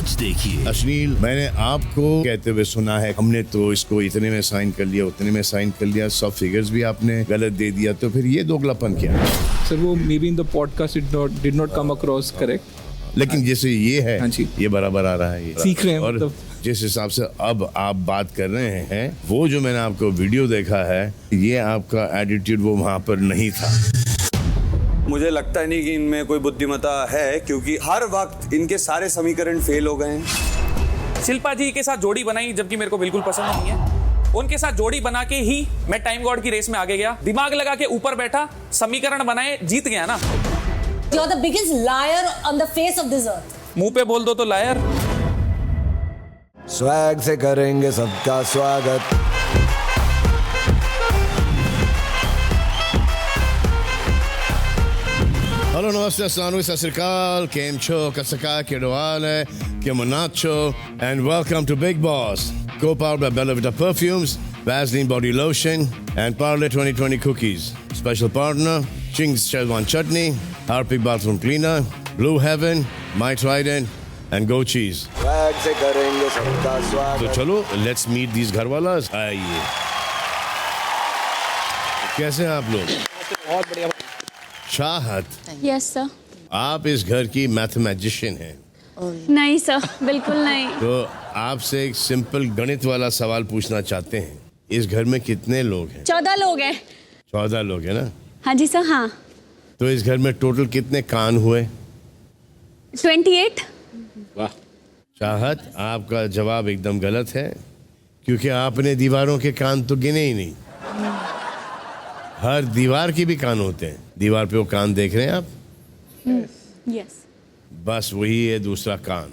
आज देखिए अश्लील मैंने आपको कहते हुए सुना है, हमने तो इसको इतने में साइन कर लिया, उतने में साइन कर लिया, सब फिगर्स भी आपने गलत दे दिया, तो फिर ये दोगलापन क्या है? सर वो may be in the podcast it did not come across correct, लेकिन जैसे ये है, हाँ जी, ये बराबर आ रहा है, ये सीख रहे हैं और मतलब। जिस हिसाब से अब आप बात कर रहे हैं, वो जो मैंने आपको वीडियो देखा है, ये आपका एटीट्यूड वो वहाँ पर नहीं था। मुझे लगता नहीं कि इनमें कोई बुद्धिमत्ता है, क्योंकि हर वक्त इनके सारे समीकरण फेल हो गए हैं। शिल्पा जी के साथ जोड़ी बनाई जबकि मेरे को बिल्कुल पसंद नहीं है। उनके साथ जोड़ी बना के ही मैं टाइम गॉड की रेस में आगे गया, दिमाग लगा के ऊपर बैठा, समीकरण बनाए, जीत गया ना। You are the biggest liar on the face of this earth. मुंह पे बोल दो तो लायर। स्वैग से करेंगे सबका स्वागत। हेलो, नमस्ते, अस्सलाम वालेकुम, सत श्री अकाल, केम छो, कसका केडवाले, केमनाcho, and welcome to Big Boss. Co-powered by Bella Vita Perfumes, Vaseline Body Lotion, and Parle 2020 Cookies. Special partner, Ching's Szechuan Chutney, Harpic Bathroom Cleaner, Blue Heaven, My Trident, and Go Cheese. Swag से करेंगे सबका तो स्वागत। चलो, let's meet these घरवालास। आइए। कैसे हैं आप लोग? बहुत बढ़िया। चाहत, यस सर। आप इस घर की मैथमेटिशियन हैं, नहीं सर, बिल्कुल नहीं। तो आपसे एक सिंपल गणित वाला सवाल पूछना चाहते हैं। इस घर में कितने लोग हैं? 14 लोग हैं। 14 लोग हैं ना? हाँ जी सर, हाँ। तो इस घर में टोटल कितने कान हुए? 28। वाह। चाहत, आपका जवाब एकदम गलत है, क्योंकि आपने दीवारों के कान तो गिने ही नहीं। हर दीवार की भी कान होते हैं। दीवार पे वो कान देख रहे हैं आप? यस। बस वही है दूसरा कान,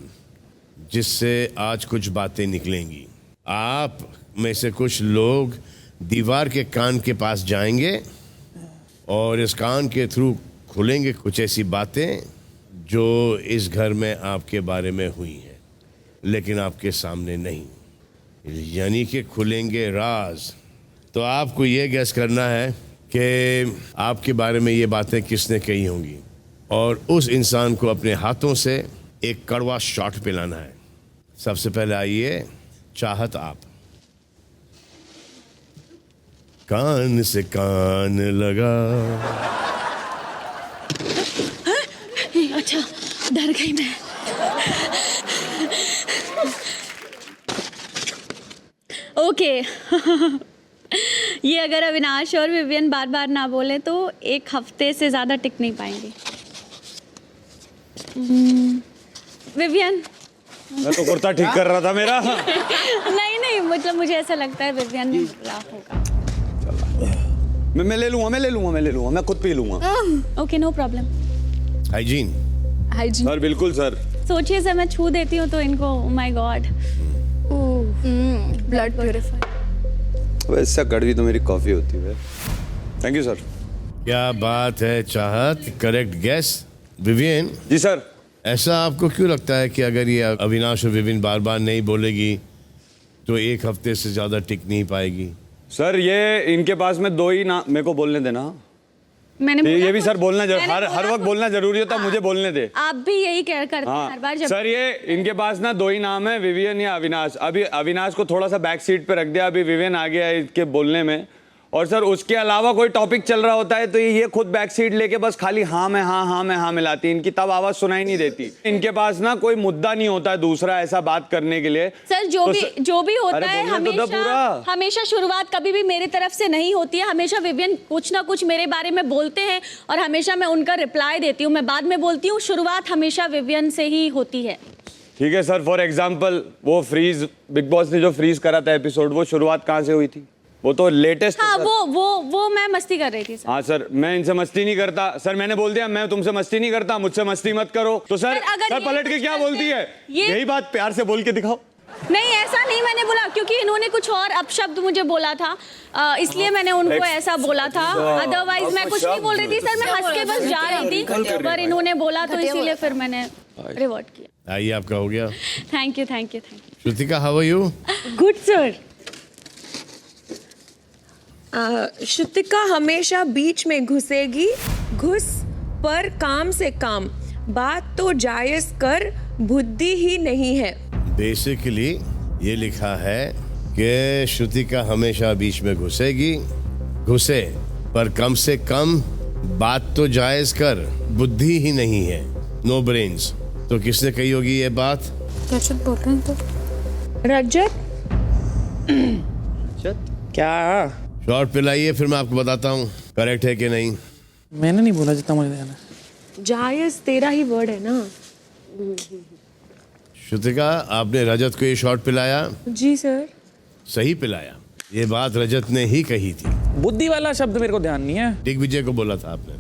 जिससे आज कुछ बातें निकलेंगी। आप में से कुछ लोग दीवार के कान के पास जाएंगे और इस कान के थ्रू खुलेंगे कुछ ऐसी बातें जो इस घर में आपके बारे में हुई हैं, लेकिन आपके सामने नहीं, यानी कि खुलेंगे राज। तो आपको ये गैस करना है कि आपके बारे में ये बातें किसने कही होंगी, और उस इंसान को अपने हाथों से एक कड़वा शॉट पिलाना है। सबसे पहले आइए चाहत, आप। कान से कान लगा। अच्छा, डर गई मैं। ओके। ये अगर अविनाश और विवियन बार बार ना बोले तो 1 हफ्ते से ज्यादा टिक नहीं पाएंगे। विवियन। मैं तो कुर्ता ठीक कर रहा था मेरा। नहीं, मतलब मुझे ऐसा लगता है विवियन ने बोला होगा। मैं ले लूंगा, मैं खुद पी लूंगा। Okay, no problem. Hygiene. Sir बिल्कुल सर। सोचिए सर, मैं छू देती हूँ तो इनको, माय गॉड, ब्लड प्यूरिफायर। वैसा कड़वी तो मेरी कॉफी होती है। Thank you sir. क्या बात है चाहत, करेक्ट गैस। विवियन जी सर। ऐसा आपको क्यों लगता है कि अगर ये अविनाश और विवियन बार बार नहीं बोलेगी तो 1 हफ्ते से ज्यादा टिक नहीं पाएगी? सर ये इनके पास में 2 ही ना, मेरे को बोलने देना। मैंने ये भी सर बोलना हर वक्त बोलना जरूरी होता है। मुझे बोलने दे। आप भी यही करते हैं हर बार जब। सर ये इनके पास ना 2 ही नाम है, विवियन या अविनाश। अभी अविनाश को थोड़ा सा बैक सीट पे रख दिया, अभी विवियन आ गया है इसके बोलने में। और सर उसके अलावा कोई टॉपिक चल रहा होता है तो ये खुद बैक सीट लेके बस खाली हाँ में हाँ मिलाती है। इनकी तब आवाज सुनाई नहीं देती। इनके पास ना कोई मुद्दा नहीं होता है दूसरा ऐसा बात करने के लिए। सर जो भी होता है हमेशा शुरुआत कभी भी मेरी तरफ से नहीं होती है। हमेशा विवियन कुछ ना कुछ मेरे बारे में बोलते हैं और हमेशा मैं उनका रिप्लाई देती हूँ, मैं बाद में बोलती हूँ। शुरुआत हमेशा विवियन से ही होती है। ठीक है सर। फॉर एग्जाम्पल वो फ्रीज, बिग बॉस ने जो फ्रीज करा था एपिसोड, वो शुरुआत कहाँ से हुई थी? वो तो लेटेस्ट। हाँ, वो मैं मस्ती कर रही थी सर। हाँ सर, मैं इनसे मस्ती नहीं करता। सर मैंने बोल दिया मैं तुमसे मस्ती नहीं करता, मुझसे मस्ती मत करो। तो सर पलट के क्या बोलती है? यही बात प्यार से बोल के दिखाओ। नहीं, ऐसा नहीं मैंने बोला, क्योंकि इन्होंने कुछ और अपशब्द मुझे बोला था, इसलिए मैंने उनको ऐसा बोला था। अदरवाइज मैं कुछ नहीं बोल रही थी सर, मैं हंस के बस जा रही थी, पर इन्होंने बोला तो इसीलिए फिर मैंने रिवर्ट किया। आइए, आपका हो गया। Thank you. Shrutika, how are you? Good sir. Shrutika हमेशा बीच में घुसेगी, घुस पर काम से काम, बात तो जायज कर, बुद्धि ही नहीं है। बेसिकली ये लिखा है कि श्रुतिका हमेशा बीच में घुसे पर कम से कम बात तो जायज कर, बुद्धि ही नहीं है, नो ब्रेन्स। तो किसने कही होगी ये बात? रजत बोल रहे हैं तो। रजत क्या? शॉर्ट पिलाइए, फिर मैं आपको बताता हूँ करेक्ट है कि नहीं। मैंने नहीं बोला, जितना मुझे ध्यान है। जायज तेरा ही वर्ड है ना। श्रुतिका, आपने रजत को ये शॉर्ट पिलाया? जी सर। सही पिलाया। ये बात रजत ने ही कही थी। बुद्धि वाला शब्द मेरे को ध्यान नहीं है। दिग्विजय को बोला था आपने।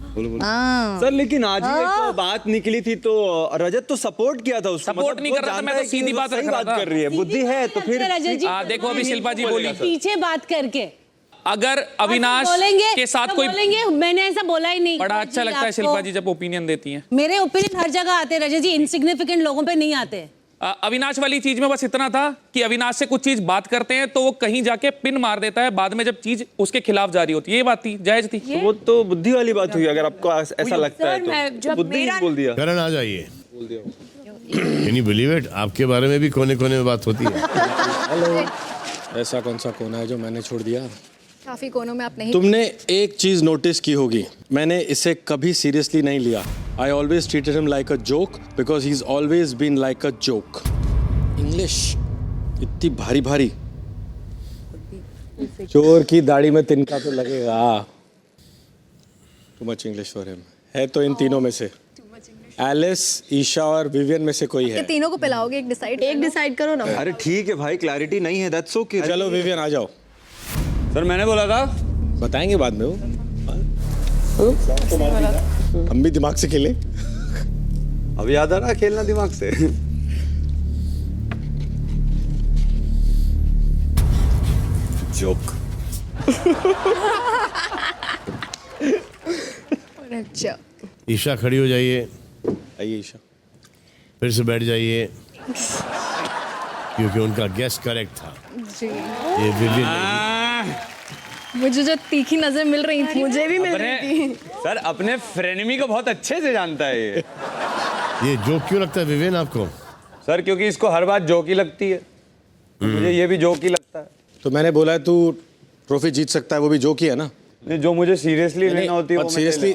सर लेकिन आज ही एक बात निकली थी तो रजत तो सपोर्ट किया था उसको। सपोर्ट नहीं कर रहा था, मैं तो सीधी बात रख रहा था। कर रही है, बुद्धि है तो फिर देखो अभी शिल्पा जी बोली, पीछे बात करके अगर अविनाश के साथ कोई बोलेंगे, मैंने ऐसा बोला ही नहीं। बड़ा अच्छा लगता है शिल्पा जी जब ओपिनियन देती हैं। मेरे ओपिनियन हर जगह आते हैं रजत जी, इनसिग्निफिकेंट लोगों पे नहीं आते। अविनाश वाली चीज में बस इतना था कि अविनाश से कुछ चीज बात करते हैं तो वो कहीं जाके पिन मार देता है, बाद में जब चीज उसके खिलाफ जारी होती है। ये बात थी, जायज थी। वो तो बुद्धि वाली बात हुई, अगर आपको ऐसा लगता है तो बुद्धि ही बोल दिया। करण आ जाइए। Can you believe it? आपके बारे में भी कोने कोने में बात होती है। ऐसा कौन सा कोना है जो मैंने छोड़ दिया? काफी कोनों में आप नहीं। तुमने एक चीज नोटिस की होगी, मैंने इसे कभी सीरियसली नहीं लिया। I always treated him like a joke because he is always been like a joke. English इतनी भारी भारी, चोर की दाढ़ी में तिनका तो लगेगा। Too much English for him. है तो इन तीनों में से एलिस, ईशा और विवियन में से कोई है। तीनों को पिलाओगे? एक डिसाइड करो ना। अरे ठीक है भाई, क्लैरिटी नहीं है, दैट्स ओके। चलो विवियन आ जाओ। सर मैंने बोला था, बताएंगे बाद में वो। हम भी दिमाग से खेले। अब याद आ रहा खेलना दिमाग से। जोक। अच्छा ईशा खड़ी हो जाइए। आइए ईशा। फिर से बैठ जाइए क्योंकि उनका गेस करेक्ट था। जी। ये विवियन मुझे जो तीखी नजर मिल रही थी, मुझे भी मिल रही थी। सर अपने फ्रेनेमी को बहुत अच्छे से जानता है ये जोक क्यों लगता है विवियन आपको? सर क्योंकि इसको हर बात जोक ही लगती है, मुझे ये भी जोक ही लगता है। तो मैंने बोला है तू ट्रॉफी जीत सकता है, वो भी जोक ही है ना। नहीं, जो मुझे सीरियसली लेना होती है वो सीरियसली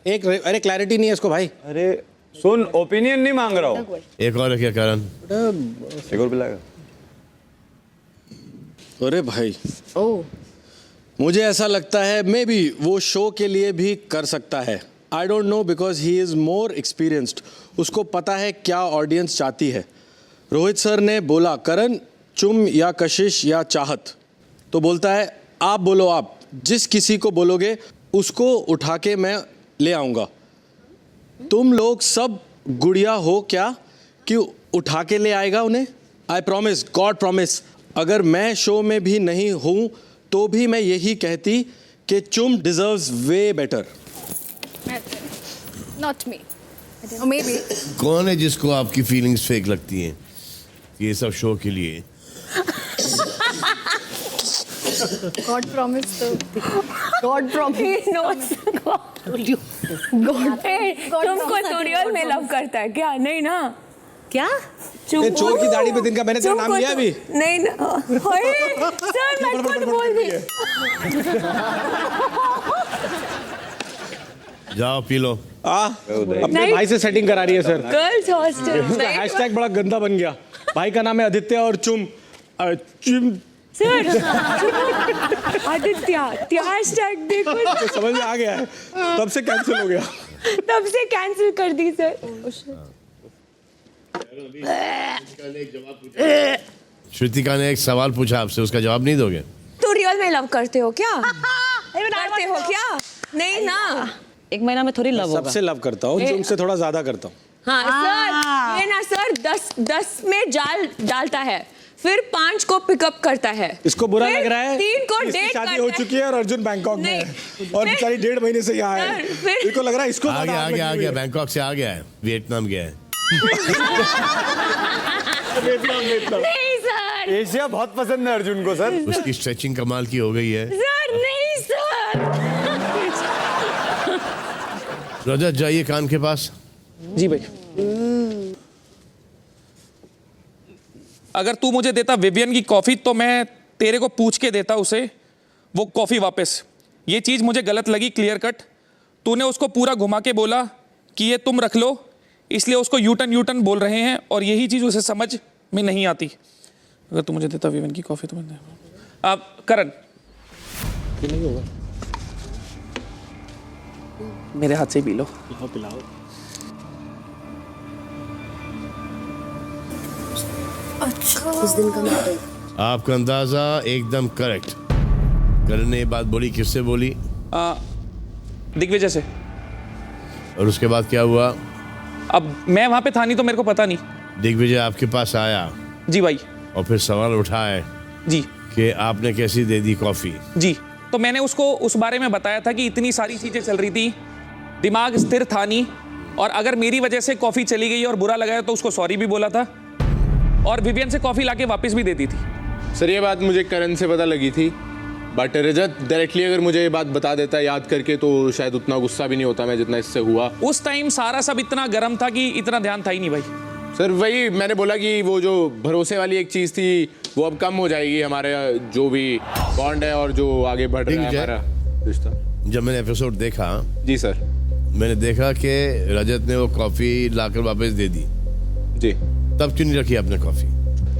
एक अरे क्लैरिटी नहीं है इसको भाई। अरे सुन, ओपिनियन नहीं मांग रहा हूँ। एक और है क्या करण? एक और पिलाएगा। अरे भाई ओह, मुझे ऐसा लगता है मे बी वो शो के लिए भी कर सकता है। I don't know because he is more experienced. उसको पता है क्या ऑडियंस चाहती है। रोहित सर ने बोला करण चुम या कशिश या चाहत, तो बोलता है आप बोलो, आप जिस किसी को बोलोगे उसको उठा के मैं ले आऊँगा। तुम लोग सब गुड़िया हो क्या कि उठा के ले आएगा उन्हें? आई प्रॉमिस, गॉड प्रॉमिस, अगर मैं शो में भी नहीं हूँ तो भी मैं यही कहती कि चुम deserves way better. Not me, may be. कौन है जिसको आपकी फीलिंग्स फेक लगती हैं ये सब शो के लिए? गॉड प्रॉमिस तो गॉड प्रॉमिस नोस गॉड तुमको तो रियल में लव करता है क्या? नहीं ना? क्या? ये चोर की दाढ़ी पे तिनका, मैंने तेरा नाम लिया अभी? नहीं ना। सर मैं खुद बोल दी। जाओ पी लो। अपने भाई से सेटिंग करा रही है सर। Girls hostel. उसका हैशटैग बड़ा गंदा बन गया। भाई का नाम है आदित्य और चुम चुम सर आदित्य हैशटैग देखो। तो समझ में आ गया है, तब से कैंसिल हो गया। तब से कैंसिल कर दी सर। श्रुतिका ने एक सवाल पूछा आपसे, उसका जवाब नहीं दोगे? तो रियल में लव करते हो क्या? करते हो क्या? नहीं ना। एक महीना में थोड़ी लव होगा। सबसे लव करता हूँ, चुम से थोड़ा ज्यादा करता हूँ। हाँ सर, ये ना सर 10 में जाल डालता है, फिर 5 को पिकअप करता है। इसको बुरा लग रहा है? 3 को इसकी डेट शादी हो चुकी है और अर्जुन बैंकॉक में है और बेचारी 1.5 महीने से यहाँ है। इसको लग रहा है इसको आ गया बैंकॉक से आ गया है, वियतनाम गया है। नहीं सर, एशिया बहुत पसंद है अर्जुन को सर। उसकी स्ट्रेचिंग कमाल की हो गई है। सर नहीं सर। रजत जाइए कान के पास। जी भाई। अगर तू मुझे देता विवियन की कॉफ़ी तो मैं तेरे को पूछ के देता उसे वो कॉफ़ी वापस। ये चीज़ मुझे गलत लगी, क्लियर कट। तूने उसको पूरा घुमा के बोला कि ये तुम रख लो, इसलिए उसको यूटन बोल रहे हैं और यही चीज़ उसे समझ में नहीं आती। अगर तू मुझे देता विवियन की कॉफ़ी तो मैं अब करण नहीं होगा, मेरे हाथ से पी लो। पिलाओ। अच्छा उस दिन का मैटर। आपका अंदाजा एकदम करेक्ट। करण ने ये बात बोली, किससे बोली? दिग्विजय से। और उसके बाद क्या हुआ? अब मैं वहाँ पे था नहीं तो मेरे को पता नहीं। दिग्विजय आपके पास आया जी भाई। और फिर सवाल उठाए जी कि आपने कैसी दे दी कॉफ़ी? जी, तो मैंने उसको उस बारे में बताया था कि इतनी सारी चीज़ें चल रही थी, दिमाग स्थिर था नहीं, और अगर मेरी वजह से कॉफ़ी चली गई और बुरा लगा तो उसको सॉरी भी बोला था और विवियन से कॉफ़ी लाके वापस भी दे दी थी। सर ये बात मुझे करण से पता लगी थी, बट रजत डायरेक्टली अगर मुझे ये बात बता देता याद करके तो शायद उतना गुस्सा भी नहीं होता मैं जितना इससे हुआ। उस टाइम सारा सब इतना गर्म था कि इतना ध्यान था ही नहीं भाई। सर वही मैंने बोला कि वो जो भरोसे वाली एक चीज़ थी वो अब कम हो जाएगी, हमारे जो भी बॉन्ड है और जो आगे बढ़ रहा है हमारा रिश्ता। जब मैंने एपिसोड देखा, जी सर, मैंने देखा कि रजत ने वो कॉफ़ी लाकर वापस दे दी। जी। तब क्यों नहीं रखी आपने कॉफ़ी?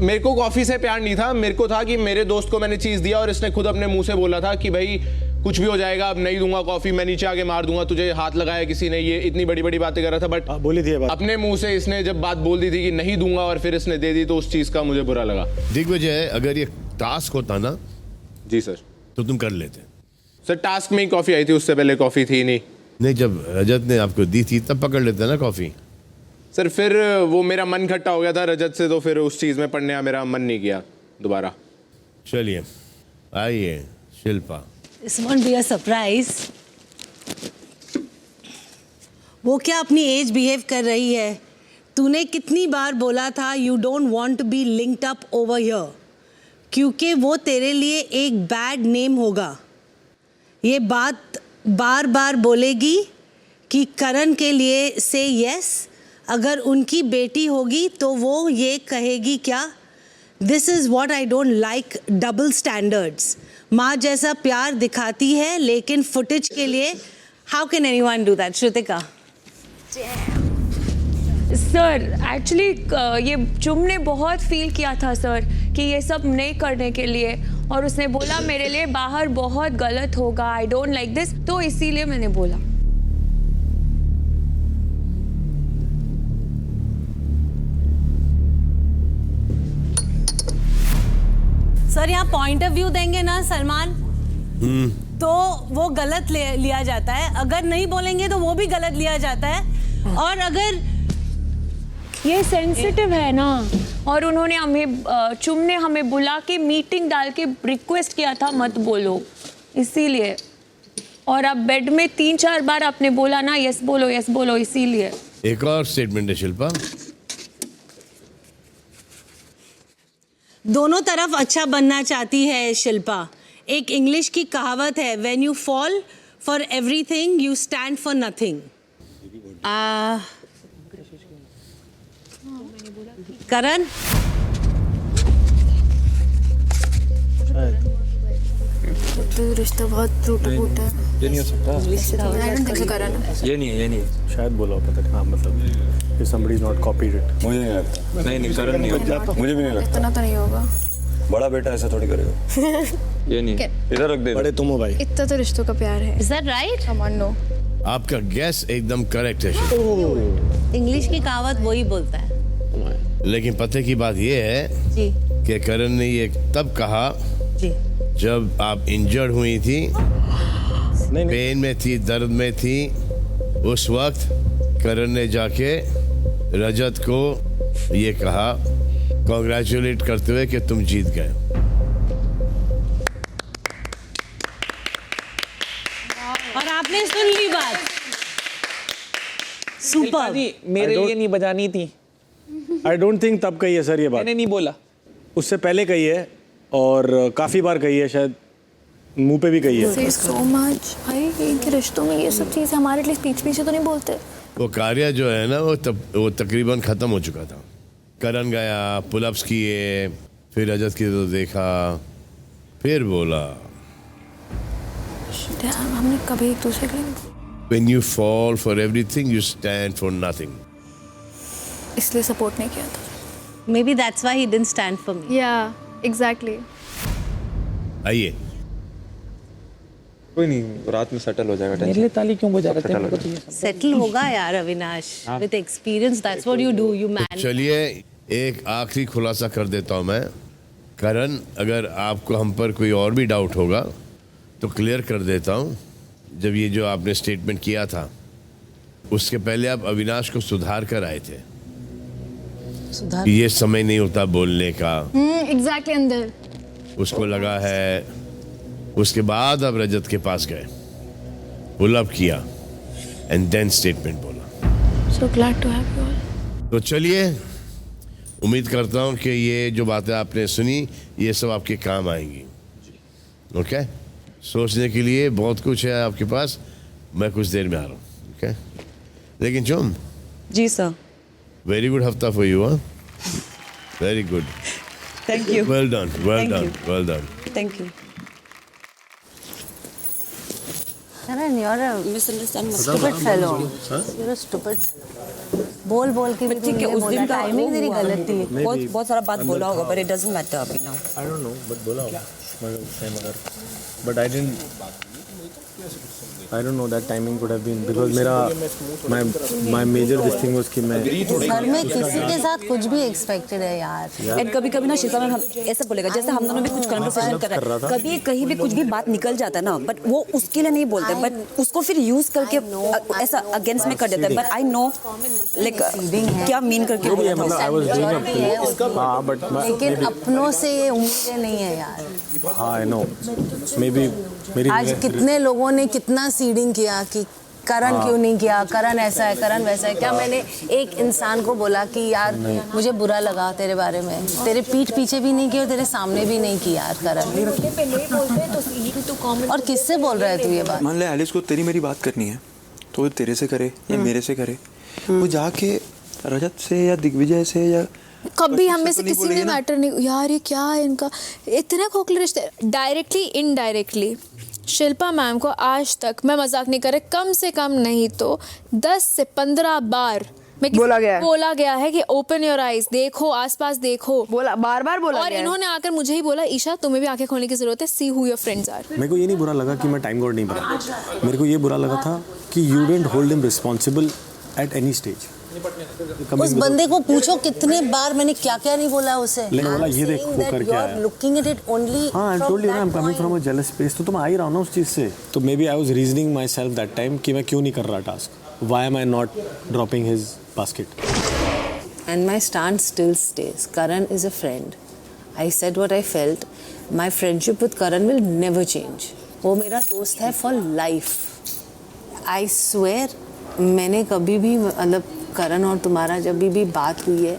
मेरे को कॉफ़ी से प्यार नहीं था, मेरे को था कि मेरे दोस्त को मैंने चीज़ दिया और इसने खुद अपने मुंह से बोला था कि भाई कुछ भी हो जाएगा, अब नहीं दूंगा कॉफ़ी, मैं नीचे आके मार दूंगा तुझे, हाथ लगाया किसी ने, ये इतनी बड़ी बड़ी बातें कर रहा था। बट बोली थी बात अपने मुंह से इसने जब बात बोल दी थी कि नहीं दूंगा और फिर इसने दे दी तो उस चीज़ का मुझे बुरा लगा। दिग्विजय, अगर ये टास्क होता ना जी सर तो तुम कर लेते। सर टास्क में ही कॉफ़ी आई थी, उससे पहले कॉफ़ी थी नहीं। नहीं, जब रजत ने आपको दी थी तब पकड़ लेते ना कॉफ़ी। सर फिर वो मेरा मन खट्टा हो गया था रजत से, तो फिर उस चीज़ में पढ़ने का मेरा मन नहीं किया दोबारा। चलिए आइए Shilpa. This won't be a surprise. वो क्या अपनी एज बिहेव कर रही है? तूने कितनी बार बोला था you don't want to be linked up over here, क्योंकि वो तेरे लिए एक बैड नेम होगा। ये बात बार बार बोलेगी कि करण के लिए से यस, अगर उनकी बेटी होगी तो वो ये कहेगी क्या? This is what I don't like, double standards. माँ जैसा प्यार दिखाती है लेकिन फुटेज के लिए how can anyone do that? Shrutika. Sir actually ये चुम ने बहुत फील किया था सर कि ये सब नहीं करने के लिए, और उसने बोला मेरे लिए बाहर बहुत गलत होगा, आई डोंट लाइक दिस, तो इसीलिए मैंने बोला। सर यहाँ पॉइंट ऑफ व्यू देंगे ना सलमान, तो वो गलत लिया जाता है, अगर नहीं बोलेंगे तो वो भी गलत लिया जाता है। और अगर ये सेंसिटिव है ना, और उन्होंने हमें चुम ने हमें बुला के मीटिंग डाल के रिक्वेस्ट किया था मत बोलो, इसीलिए। और अब बेड में 3-4 बार आपने बोला ना यस बोलो, इसीलिए। एक और स्टेटमेंट है शिल्पा। दोनों तरफ अच्छा बनना चाहती है शिल्पा। एक इंग्लिश की कहावत है, when you fall for everything you stand for nothing. Karan, रिश्ता बहुत टूट है। ये नहीं हो सकता, ये नहीं है शायद बोला पता नहीं। हाँ मतलब somebody is not copied it। मुझे नहीं लगता। नहीं करण नहीं होता, मुझे भी नहीं लगता। इतना तो नहीं होगा, बड़ा बेटा ऐसा थोड़ी करेगा। ये नहीं, इधर रख दे। बड़े तुम हो भाई। इतना तो रिश्तों का प्यार है। Is that right? Come on, no. आपका गैस एकदम करेक्ट है शिल्पा। इंग्लिश की कहावत वही बोलता है। लेकिन पते की बात ये है जी कि करण ने ये तब कहा जी जब आप इंजर्ड हुई थी, पेन में थी, दर्द में थी। उस वक्त करण ने जाके रजत को ये कहा, कॉन्ग्रेचुलेट करते हुए कि तुम जीत गए। और आपने सुन ली बात। सुपर। मेरे लिए नहीं बजानी थी। आई डोंट थिंक तब कही है सर ये बात। मैंने नहीं बोला, उससे पहले कही है और काफ़ी बार कही है, शायद मुंह पे भी कही है। सो मच भाई, इनके रिश्तों में ये सब चीज़ हमारे लिए पीछे तो नहीं बोलते। वो कार्य जो है ना वो तकरीबन ख़त्म हो चुका था। करण गया, पुलअप्स किए, फिर रजत की तो देखा, फिर बोला हमने कभी एक दूसरे के लिए When you fall for everything, you stand for nothing. इसलिए सपोर्ट नहीं किया था। Maybe that's why he didn't stand for me. Yeah, exactly. आइए, कोई नहीं, रात में सेटल हो जाएगा। मेरे लिए ताली क्यों बजा रहे थे? मेरे को तो ये समझ- Settle होगा यार Avinash. With experience, that's what you do. You man. चलिए एक आखिरी खुलासा कर देता हूं मैं। करण, अगर आपको हम पर कोई और भी डाउट होगा तो क्लियर कर देता हूं। जब ये जो आपने स्टेटमेंट किया था, उसके पहले आप अविनाश को सुधार कर आए थे। सुधार? ये समय नहीं होता बोलने का, Exactly अंदर। उसको लगा है। उसके बाद अब रजत के पास गए, पुलअप किया एंड देन स्टेटमेंट बोला। So glad to have you all. तो चलिए, उम्मीद करता हूं कि ये जो बातें आपने सुनी ये सब आपके काम आएंगी। ओके, सोचने के लिए बहुत कुछ है आपके पास। मैं कुछ देर में आ रहा हूँ। ओके, लेकिन चुम, जी सर। वेरी गुड हफ्ता for you. Very good, thank you. Well done, well Thank done, you. Well done. Thank you. Karan, you're a misunderstand stupid fellow. You're a stupid fellow. बोल बोल के भी ठीक है, तूने उस बोला, दिन का टाइमिंग तेरी गलत थी। बहुत सारा बात बोला होगा, but it doesn't matter अभी now. I don't know, but बोला होगा। मगर but I don't know that timing could have been because my major this thing was कि मैं घर में किसी के साथ कुछ भी एक्सपेक्टेड है यार। एंड कभी कभी ना शीशा मैम हम ऐसा बोलेगा जैसे हम दोनों भी कुछ कन्वर्सेशन कर रहे हैं, कभी कहीं भी कुछ भी बात निकल जाता है ना, बट वो उसके लिए नहीं बोलते, बट उसको फिर यूज करके ऐसा अगेंस्ट में कर देते हैं। बट आई नो लाइक क्या मीन करके बोला था। I was doing up to हाँ but लेकिन अपनों से ये उम्मीदें नहीं है यार। हाँ I know maybe मेरी आज कितने लोगों ने कितना सीडिंग किया कि करण क्यों नहीं किया, करण ऐसा है, करण वैसा है। क्या मैंने एक इंसान को बोला कि यार मुझे बुरा लगा तेरे बारे में? तेरे पीठ पीछे भी नहीं किया और तेरे सामने भी नहीं किया यार करण। और किससे बोल रहा है तू ये बात? मान ले एलिस को तेरी मेरी बात करनी है तो वो तेरे से करे या मेरे से करे, वो जाके रजत से या दिग्विजय से या कभी हम में से किसी में मैटर नहीं। यार ये क्या है इनका, इतने खोखले रिश्ते। डायरेक्टली इनडायरेक्टली शिल्पा मैम को आज तक, मैं मजाक नहीं कर रही, कम से कम नहीं तो 10 से 15 बार बोला गया है कि ओपन योर आईज, देखो आसपास देखो, बार बार बोला। और इन्होंने आकर मुझे ही बोला ईशा तुम्हें भी आंखें खोलने की जरूरत है, see who your friends are. मेरे को ये नहीं बुरा लगा कि मैं टाइम गॉड नहीं बना, मेरे को ये बुरा लगा था कि you didn't hold him responsible at any stage. उस बंदे को पूछो कितने बार मैंने क्या क्या नहीं बोला उसे। बोला ये देख वो करके आया। Looking at it only. हाँ, I told you I am coming from a jealous space, तो मैं आ ही रहा हूं ना उस चीज से। तो maybe I was reasoning myself that time कि मैं क्यों नहीं कर रहा task, why am I not dropping his basket. And my stance still stays. Karan is a friend. I said what I felt. My friendship with Karan will never change. वो मेरा दोस्त है for life. I swear, मैंने कभी भी मतलब करण और तुम्हारा जब भी बात हुई है,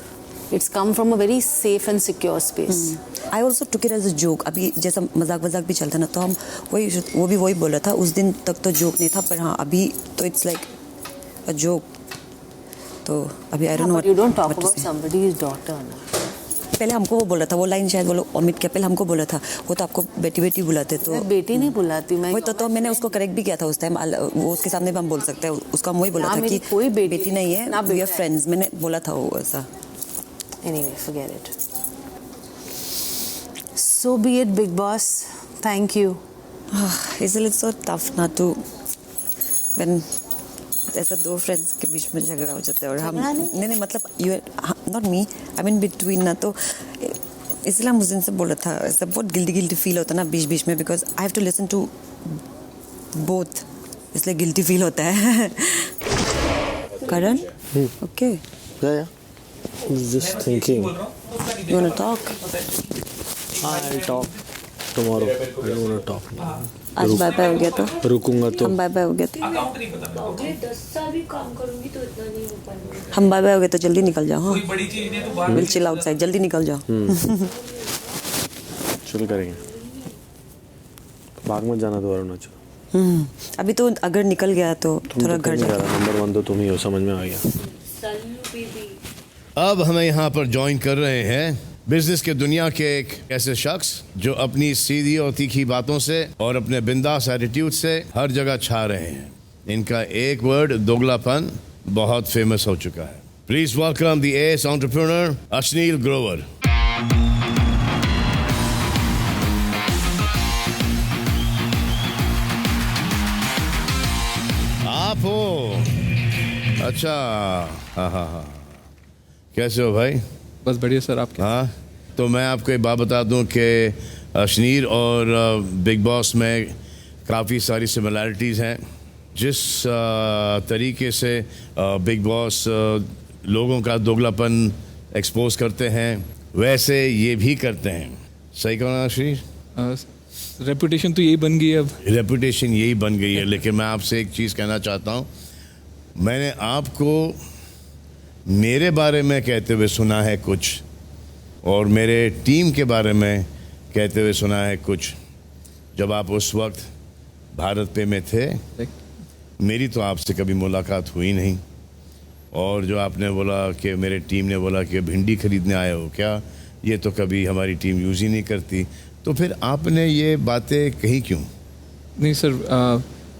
it's come from a very safe and secure space. I also took it as a joke. अभी जैसा मजाक भी चलता ना, तो हम वो भी वही बोला था। उस दिन तक तो जोक नहीं था, पर हाँ अभी तो it's like a joke. तो अभी I don't know. But you don't talk about somebody's daughter. पहले हमको वो बोला था, वो लाइन शायद वो अमित के पहले हमको बोला था, वो तो आपको बेटी बेटी बुलाते। तो मैं बेटी नहीं बुलाती, मैं वही तो मैंने उसको करेक्ट भी किया था उस टाइम। वो उसके सामने भी हम बोल सकते हैं, उसका हम वही बोला था कि कोई बेटी नहीं है, वी आर फ्रेंड्स। मैंने बोला था वो ऐसा। Anyway, forget it. So be it, big boss. Thank you. Isn't it so tough not to when ऐसा दो फ्रेंड्स के बीच में झगड़ा हो जाता है और हम नहीं मतलब you not me, I mean between ना, तो इसलिए मुझे से बोला था ऐसा बहुत गिल्टी फील होता ना बीच बीच में, because I have to listen to both, इसलिए गिल्टी फील होता है। Karan, okay, yeah just thinking, you want to talk? I will talk tomorrow, I don't want to talk. आज बाय बाय हो गया तो रुकूंगा तो हम बाय बाय हो गए तो हम बाय बाय हो गए तो जल्दी निकल जाओ। हाँ, विल चिल आउटसाइड, जल्दी निकल जाओ। चिल करेंगे, भाग मत जाना दोबारा ना। अभी तो अगर निकल गया तो थोड़ा घर जाके नंबर 1 तो तुम ही हो, समझ में आ गया। अब हमें यहाँ पर ज्वाइन कर रहे हैं बिजनेस के दुनिया के एक ऐसे शख्स जो अपनी सीधी और तीखी बातों से और अपने बिंदास एटीट्यूड से हर जगह छा रहे हैं। इनका एक वर्ड दोगलापन बहुत फेमस हो चुका है। Please welcome the S entrepreneur Ashneel Grover. आप हो? अच्छा, हाँ, कैसे हो भाई? बस बढ़िया सर। आप? हाँ, तो मैं आपको एक बात बता दूं कि अश्नीर और बिग बॉस में काफ़ी सारी सिमिलैरिटीज़ हैं। जिस तरीके से बिग बॉस लोगों का दोगलापन एक्सपोज करते हैं वैसे ये भी करते हैं। सही कहो ना अश्नीर? रेपुटेशन तो यही बन गई है अब। रेपुटेशन यही बन गई है, लेकिन मैं आपसे एक चीज़ कहना चाहता हूँ। मैंने आपको मेरे बारे में कहते हुए सुना है कुछ, और मेरे टीम के बारे में कहते हुए सुना है कुछ। जब आप उस वक्त भारत पे में थे, मेरी तो आपसे कभी मुलाकात हुई नहीं। और जो आपने बोला कि मेरे टीम ने बोला कि भिंडी खरीदने आए हो क्या, ये तो कभी हमारी टीम यूज़ ही नहीं करती। तो फिर आपने ये बातें कही क्यों? नहीं सर,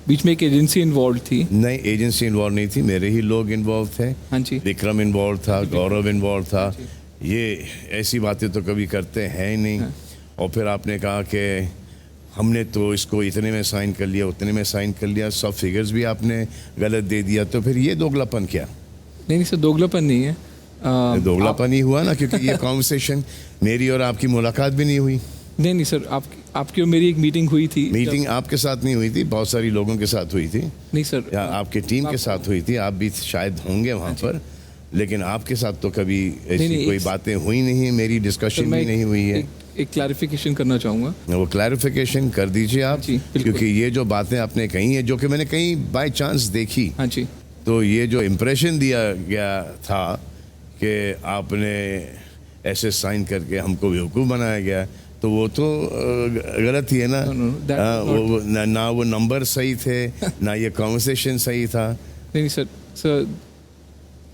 बीच में एक एजेंसी इन्वॉल्व थी। नहीं, एजेंसी इन्वॉल्व नहीं थी, मेरे ही लोग इन्वॉल्व थे। हाँ जी। विक्रम इन्वॉल्व था, गौरव इन्वॉल्व था। ये ऐसी बातें तो कभी करते हैं ही नहीं। हाँ। और फिर आपने कहा कि हमने तो इसको इतने में साइन कर लिया, उतने में साइन कर लिया, सब फिगर्स भी आपने गलत दे दिया। तो फिर ये दोगलापन क्या? नहीं सर, दोगलापन नहीं है। दोगलापन ही हुआ ना, क्योंकि ये कॉन्वर्सेशन मेरी और आपकी मुलाकात भी नहीं हुई। नहीं सर, आपकी और मेरी एक मीटिंग हुई थी। मीटिंग आपके साथ नहीं हुई थी, बहुत सारी लोगों के साथ हुई थी। नहीं सर, या आपके टीम के साथ हुई थी। आप भी शायद होंगे वहाँ पर, लेकिन आपके साथ तो कभी ऐसी कोई बातें हुई नहीं है, मेरी डिस्कशन भी नहीं हुई है। एक क्लैरिफिकेशन करना चाहूँगा। वो क्लैरिफिकेशन कर दीजिए आप, क्योंकि ये जो बातें आपने कही है, जो कि मैंने कहीं बाय चांस देखी। हाँ जी। तो ये जो इम्प्रेशन दिया गया था कि आपने ऐसे साइन करके हमको बेवकूफ़ बनाया गया, तो वो तो गलत ही है ना। ना वो नंबर सही थे, ना ये कॉन्वर्सेशन सही था। नहीं सर,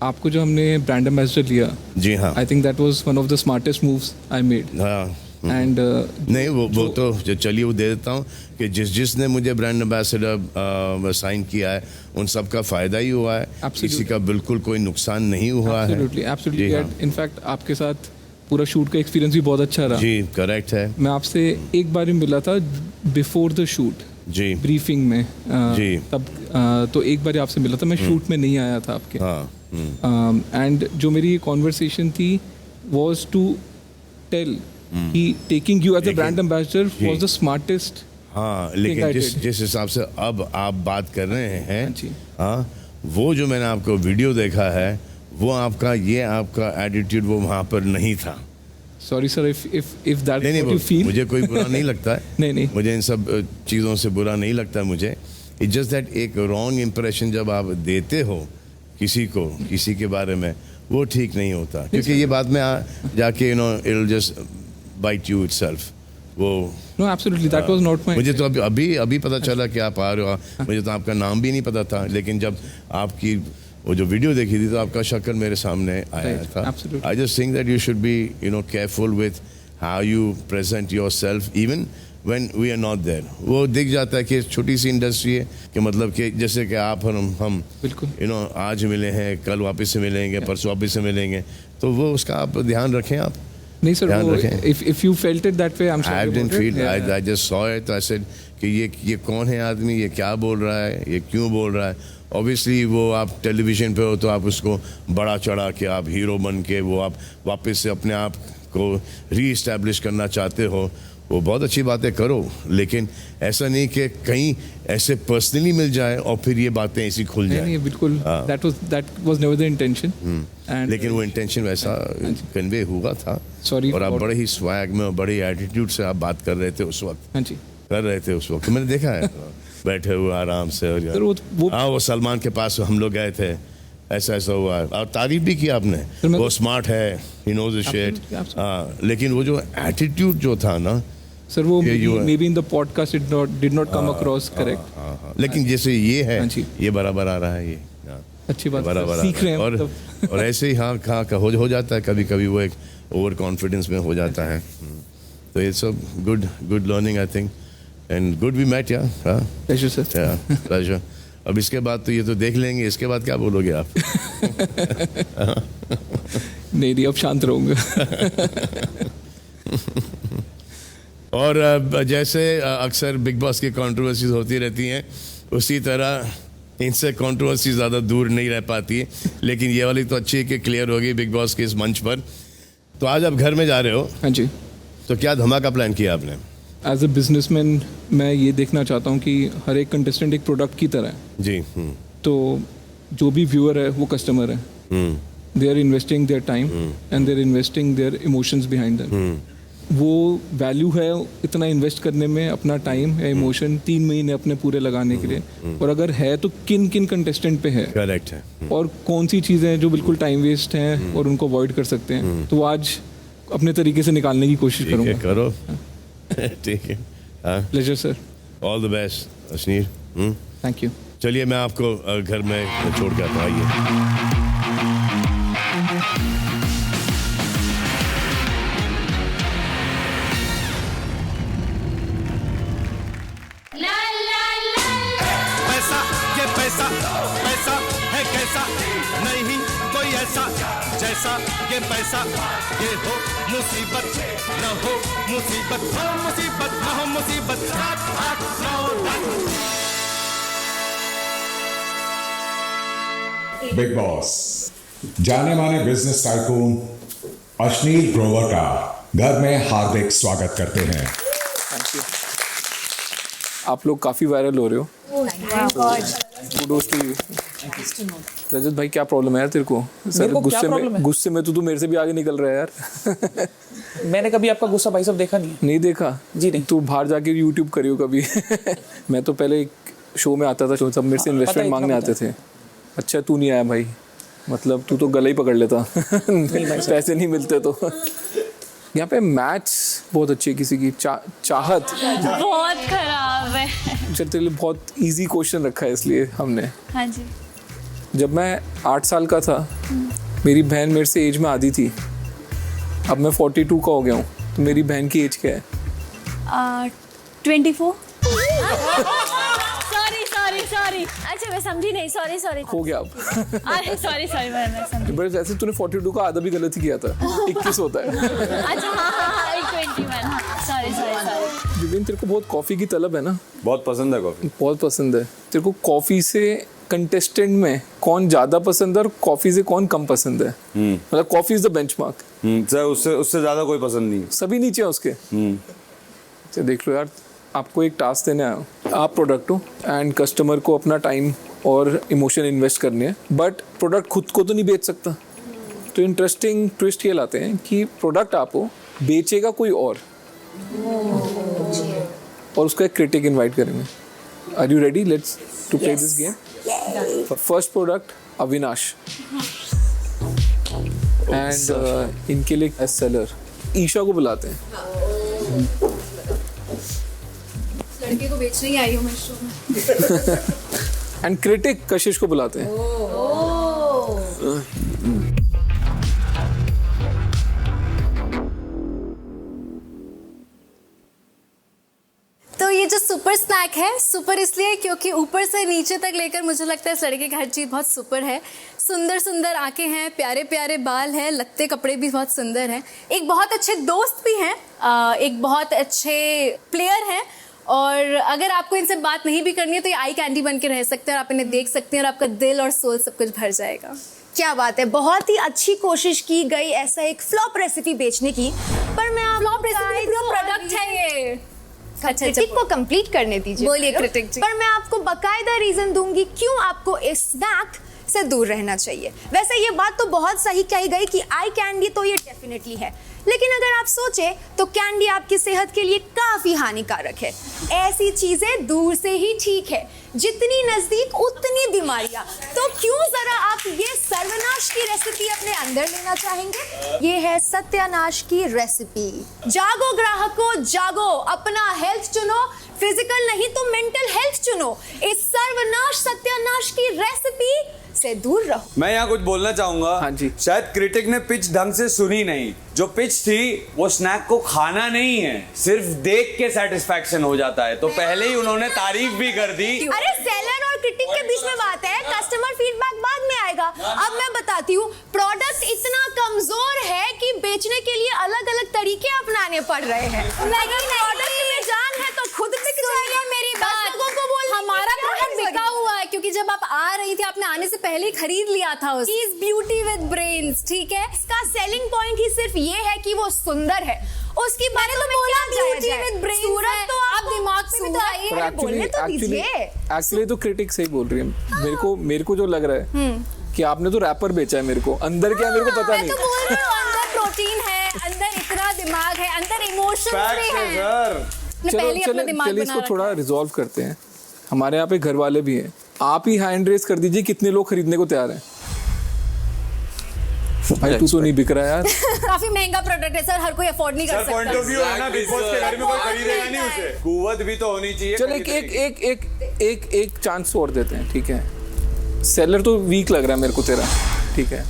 आपको जो हमने ब्रांड एम्बेसडर लिया, जी हाँ, आई think that was one of the smartest moves I made. हाँ। एंड नहीं, वो तो चलिए वो दे देता हूँ कि जिसने मुझे ब्रांड एम्बेसडर साइन किया है उन सब का फ़ायदा ही हुआ है, किसी का बिल्कुल कोई नुकसान नहीं हुआ है। एब्सोल्युटली। इनफैक्ट आपके साथ पूरा शूट का एक्सपीरियंस भी बहुत अच्छा रहा। जी, करेक्ट है। मैं आपसे एक बार ही मिला था बिफोर द शूट, जी, ब्रीफिंग में। जी, तब तो एक बार आपसे मिला था, मैं शूट में नहीं आया था आपके। एंड जो मेरी कॉन्वर्सेशन थी वाज टू टेल कि taking you as a brand ambassador was the smartest. हाँ, लेकिन जिस हिसाब से अब आप बात कर रहे हैं, हाँ, वो जो मैंने आपको वीडियो देखा है, वो आपका एटीट्यूड वो वहाँ पर नहीं था। Sorry sir, if that what you feel. मुझे कोई बुरा नहीं लगता है। नहीं, मुझे इन सब चीज़ों से बुरा नहीं लगता मुझे। इट्स जस्ट दैट एक रॉन्ग इम्प्रेशन जब आप देते हो किसी के बारे में, वो ठीक नहीं होता, क्योंकि ये बाद में जाके it will just bite you itself. वो no, absolutely, that was not my. मुझे तो अभी पता चला कि आप आ रहे हो। मुझे तो आपका नाम भी नहीं पता था, लेकिन जब आपकी वो जो वीडियो देखी थी तो आपका शक्ल मेरे सामने आया था। I just think that you should be careful with how you present yourself even when we are not there. वो दिख जाता है कि छोटी सी इंडस्ट्री है, कि मतलब कि जैसे कि आप और हम बिल्कुल आज मिले हैं, कल वापस से मिलेंगे, परसों वापस से मिलेंगे, तो वो उसका आप ध्यान रखें। आप नहीं sir, if you felt it that way, I'm sorry. I didn't feel. I just saw it. I said कि ये कौन है आदमी, ये क्या बोल रहा है, ये क्यों बोल रहा है। ऑब्वियसली वो आप टेलीविज़न पे हो तो आप उसको बड़ा चढ़ा के आप हीरो बन के वो आप वापस से अपने आप को री इस्टेब्लिश करना चाहते हो। वो बहुत अच्छी बातें करो, लेकिन ऐसा नहीं कि कहीं ऐसे पर्सनली मिल जाए और फिर ये बातें ऐसी खुल जाए। नहीं, बिल्कुल, that was never the intention। लेकिन वो इंटेंशन वैसा कन्वे हुआ था। सॉरी। और आप बड़े ही स्वैग में, बड़े एटीट्यूड से आप बात कर रहे थे उस वक्त। हाँ जी, कर रहे थे उस वक्त, मैंने देखा है। बैठे हुए आराम से। वो सलमान के पास हम लोग गए थे, ऐसा हुआ है, और तारीफ भी की आपने। वो स्मार्ट है, ही नोज द शिट। लेकिन वो जो एटीट्यूड जो था ना सर, वो may be in the podcast did not come across correct. लेकिन जैसे ये है, ये बराबर आ रहा है। ये अच्छी बात है, बराबर सीख रहे हैं और मतलब। और ऐसे ही हाँ हो जाता है, कभी कभी वो एक ओवर कॉन्फिडेंस में हो जाता है। तो it's a good learning I think and good we met yeah pleasure sir. Pleasure. अब इसके बाद तो ये तो देख लेंगे, इसके बाद क्या बोलोगे आप? नहीं अब शांत रहूंगा। और जैसे अक्सर बिग बॉस की कंट्रोवर्सीज होती रहती हैं, उसी तरह इनसे कंट्रोवर्सी ज़्यादा दूर नहीं रह पाती है, लेकिन ये वाली तो अच्छी है कि क्लियर होगी बिग बॉस के इस मंच पर। तो आज आप घर में जा रहे हो? हाँ जी। तो क्या धमाका प्लान किया आपने? एज अ बिजनेसमैन मैं ये देखना चाहता हूँ कि हर एक कंटेस्टेंट एक प्रोडक्ट की तरह है जी। तो जो भी व्यूअर है वो कस्टमर है। They are investing their time and they are investing their emotions behind them. वो वैल्यू है इतना इन्वेस्ट करने में अपना टाइम या इमोशन 3 महीने अपने पूरे लगाने के लिए, और अगर है तो किन किन कंटेस्टेंट पे है, करेक्ट है, और कौन सी चीज़ें हैं जो बिल्कुल टाइम वेस्ट हैं और उनको अवॉइड कर सकते हैं, तो आज अपने तरीके से निकालने की कोशिश करूँगा। करो। ठीक है। Pleasure sir. All the best Ashneer. Thank you. चलिए मैं आपको घर में छोड़ के आता हूँ। आइए। पैसा है कैसा, नहीं कोई ऐसा जैसा ये पैसा। ये हो मुसीबत न हो मुसीबत, हो मुसीबत न हो मुसीबत। 7, 8, 9, 10। बिग बॉस जाने माने बिजनेस टाइकून अश्नीर ग्रोवर का घर में हार्दिक स्वागत करते हैं। आप लोग काफ़ी वायरल हो रहे हो। रजत भाई क्या प्रॉब्लम है यार तेरे को? सर गुस्से में तो तू मेरे से भी आगे निकल रहा है यार। मैंने कभी आपका गुस्सा भाई साहब देखा नहीं देखा जी नहीं। तू बाहर जाके यूट्यूब करियो कभी। मैं तो पहले एक शो में आता था, सब मेरे से इन्वेस्टमेंट मांगने आते थे। अच्छा तू नहीं आया भाई, मतलब तू तो गला ही पकड़ लेता। पैसे नहीं मिलते तो। यहाँ पे मैच बहुत अच्छी है, किसी की चाहत बहुत खराब है। चल तेरे लिए बहुत इजी क्वेश्चन रखा है इसलिए हमने। हाँ जी। जब मैं 8 साल का था, मेरी बहन मेरे से एज में आधी थी। अब मैं 42 का हो गया हूँ, तो मेरी बहन की एज क्या है? 24। सॉरी अच्छा मैं समझी नहीं, सॉरी हो गया अब। अरे सॉरी मैं समझी। बट वैसे तूने 42 का आधा भी गलत ही किया था। 21 होता है। अच्छा हाँ 21। सॉरी। विवेन तेरे को बहुत कॉफी की तलब है ना? बहुत पसंद है कॉफी। बहुत पसंद है तेरे को। कॉफी से कंटेस्टेंट में कौन ज्यादा पसंद है और कॉफी से कौन कम पसंद है? मतलब coffee is the benchmark. Sir उससे ज्यादा कोई पसंद नहीं। सभी नीचे हैं उसके। अच्छा देख लो यार, आपको एक टास्क देने आया हूँ। आप प्रोडक्ट हो एंड कस्टमर को अपना टाइम और इमोशन इन्वेस्ट करने हैं, बट प्रोडक्ट खुद को तो नहीं बेच सकता। तो इंटरेस्टिंग ट्विस्ट ये लाते हैं कि प्रोडक्ट आप हो, बेचेगा कोई और उसका एक क्रिटिक इनवाइट करेंगे। Are you ready? Let's to play this game. First product Avinash and इनके लिए सेलर ईशा को बुलाते हैं। लड़के को बेचने ही आई हूँ मैं शो में। एंड क्रिटिक कशिश को बुलाते हैं। तो ये जो सुपर स्नैक है, सुपर इसलिए क्योंकि ऊपर से नीचे तक लेकर मुझे लगता है इस लड़के की हर चीज़ बहुत सुपर है। सुंदर सुंदर आंखें हैं, प्यारे प्यारे बाल हैं, लगते कपड़े भी बहुत सुंदर हैं, एक बहुत अच्छे दोस्त भी हैं, एक बहुत अच्छे प्लेयर हैं, और अगर आपको इनसे बात नहीं भी करनी है तो ये आई कैंडी बन के रह सकते हैं और आप इन्हें देख सकते हैं और आपका दिल और सोल सब कुछ भर जाएगा। क्या बात है, बहुत ही अच्छी कोशिश की गई ऐसा एक फ्लॉप रेसिपी बेचने की, पर मैं आप फ्लॉप रेसिपी प्रोडक्ट है ये। क्रिटिक को कंप्लीट करने दीजिए। बोलिए क्रिटिक जी। पर मैं आपको बकायदा रीजन दूंगी क्यों आपको इस स्नैक से दूर रहना चाहिए। वैसे ये बात तो बहुत सही कही गई कि आई कैंडी तो ये डेफिनेटली है, लेकिन अगर आप सोचे तो कैंडी आपकी सेहत के लिए काफी हानिकारक है। ऐसी चीजें दूर से ही ठीक है, जितनी नजदीक उतनी बीमारियां। तो क्यों जरा आप ये सर्वनाश की रेसिपी अपने अंदर लेना चाहेंगे? ये है सत्यानाश की रेसिपी। जागो ग्राहकों जागो, अपना हेल्थ चुनो, फिजिकल नहीं तो मेंटल हेल्थ चुनो। इस सर्वनाश सत्यानाश की रेसिपी से दूर रहो। मैं यहाँ कुछ बोलना चाहूंगा। हाँ जी। शायद क्रिटिक ने पिच ढंग से सुनी नहीं। जो पिच थी वो स्नैक को खाना नहीं है, सिर्फ देख के सेटिस्फैक्शन हो जाता है। तो पहले ही उन्होंने तारीफ भी कर दी। अरे सेलर और क्रिटिक के बीच में बात है, कस्टमर फीडबैक बाद में आएगा। अब मैं बताती हूँ, प्रोडक्ट इतना कमजोर है कि बेचने के लिए अलग अलग तरीके अपनाने पड़ रहे हैं। अगर प्रोडक्ट में जान है तो खुद बिक जाएगा। मेरी बात लोगों को बोल, हमारा प्रोडक्ट बिका हुआ है क्योंकि जब आप आ रही थी आपने आने से पहले ही खरीद लिया था। इज ब्यूटी विद ब्रेन्स, ठीक है। इसका सेलिंग पॉइंट ही सिर्फ ये है कि वो सुंदर है। उसकी बारे में बोला ब्यूटी विद ब्रेन्स, सूरत तो आप दिमाग में भी तो आइए, बोलने तो दीजिए। एक्चुअली तो क्रिटिक सही बोल रही है। मेरे को जो लग रहा है कि आपने तो रैपर बेचा है मेरे को, अंदर क्या मेरे को पता नहीं। मैं तो बोल रही हूँ, अंदर प्रोटीन है, अंदर इतना दिमाग है, अंदर इमोशंस भी हैं। चलिए इसको थोड़ा रिजॉल्व करते हैं। हमारे यहाँ पे घर वाले भी हैं, आप ही हैंड रेस कर दीजिए कितने लोग खरीदने को तैयार हैं। भाई तू तो नहीं बिक रहा यार। काफी महंगा प्रोडक्ट है सर, हर कोई अफोर्ड नहीं कर सकता। पॉइंट ऑफ व्यू है ना, बिग बॉस के बारे में कोई खरीदेगा नहीं उसे। कुव्वत भी तो होनी चाहिए। चल एक चांस और देते हैं, ठीक है। सेलर तो वीक लग रहा है मेरे को तेरा, ठीक है।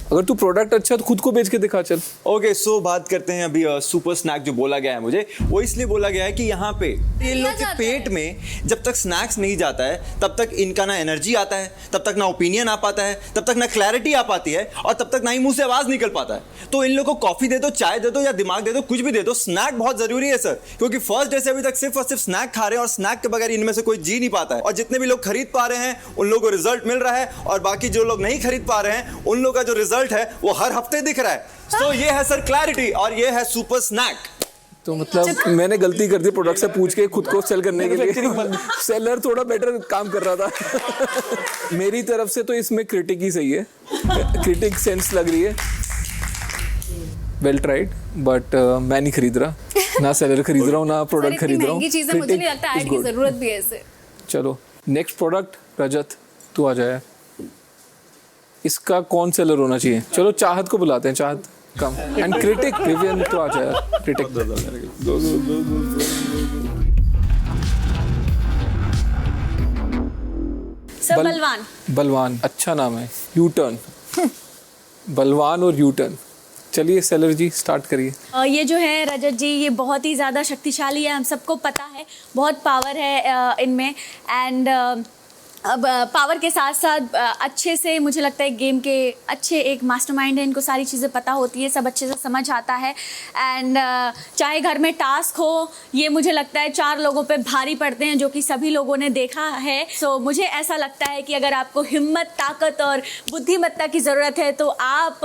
अगर तू प्रोडक्ट अच्छा तो खुद को बेच के दिखा चल। ओके, सो बात करते हैं अभी सुपर स्नैक जो बोला गया है मुझे, वो इसलिए बोला गया है कि यहाँ पे इन लोग के पेट में जब तक स्नैक्स नहीं जाता है तब तक इनका ना एनर्जी आता है, तब तक ना ओपिनियन आ पाता है, तब तक ना क्लैरिटी आ पाती है, और तब तक ना ही मुंह से आवाज निकल पाता है। तो इन लोग को कॉफी दे दो, चाय दे दो या दिमाग दे दो, कुछ भी दे दो, स्नैक बहुत जरूरी है सर। क्योंकि फर्स्ट डे से अभी तक सिर्फ और सिर्फ स्नैक खा रहे हैं और स्नैक के बगैर इनमें से कोई जी नहीं पाता है। और जितने भी लोग खरीद पा रहे हैं उन लोगों को रिजल्ट मिल रहा है, और बाकी जो लोग नहीं खरीद पा रहे हैं उन लोगों का जो रिजल्ट है वो हर हफ्ते दिख रहा है। तो ये है सर क्लैरिटी, और ये है सुपर स्नैक। तो मतलब मैंने गलती कर दी प्रोडक्ट से पूछ के खुद को सेल करने के लिए। सेलर थोड़ा बेटर काम कर रहा था। मेरी तरफ से तो इसमें क्रिटिक ही सही है, क्रिटिक सेंस लग रही है। वेल ट्राइड, बट मैं नहीं खरीद रहा, ना सेलर खरीद रहा हूँ ना प्रोडक्ट खरीद रहा हूँ। चीजें मुझे नहीं लगता ऐड की जरूरत भी है इसे। चलो नेक्स्ट प्रोडक्ट, रजत तू आ जाए। इसका कौन सेलर होना चाहिए? चलो चाहत को बुलाते हैं, चाहत कम। एंड क्रिटिक विवियन तो आ जाए। क्रिटिक सर बलवान। बलवान अच्छा नाम है। यू टर्न, बलवान और यू टर्न। चलिए सेलर जी स्टार्ट करिए। ये जो है रजत जी, ये बहुत ही ज़्यादा शक्तिशाली है, हम सबको पता है, बहुत पावर है इनमें। एंड अब पावर के साथ साथ अच्छे से मुझे लगता है गेम के अच्छे एक मास्टरमाइंड है, इनको सारी चीज़ें पता होती है, सब अच्छे से समझ आता है। एंड चाहे घर में टास्क हो, ये मुझे लगता है 4 लोगों पे भारी पड़ते हैं, जो कि सभी लोगों ने देखा है। सो मुझे ऐसा लगता है कि अगर आपको हिम्मत, ताकत और बुद्धिमत्ता की ज़रूरत है तो आप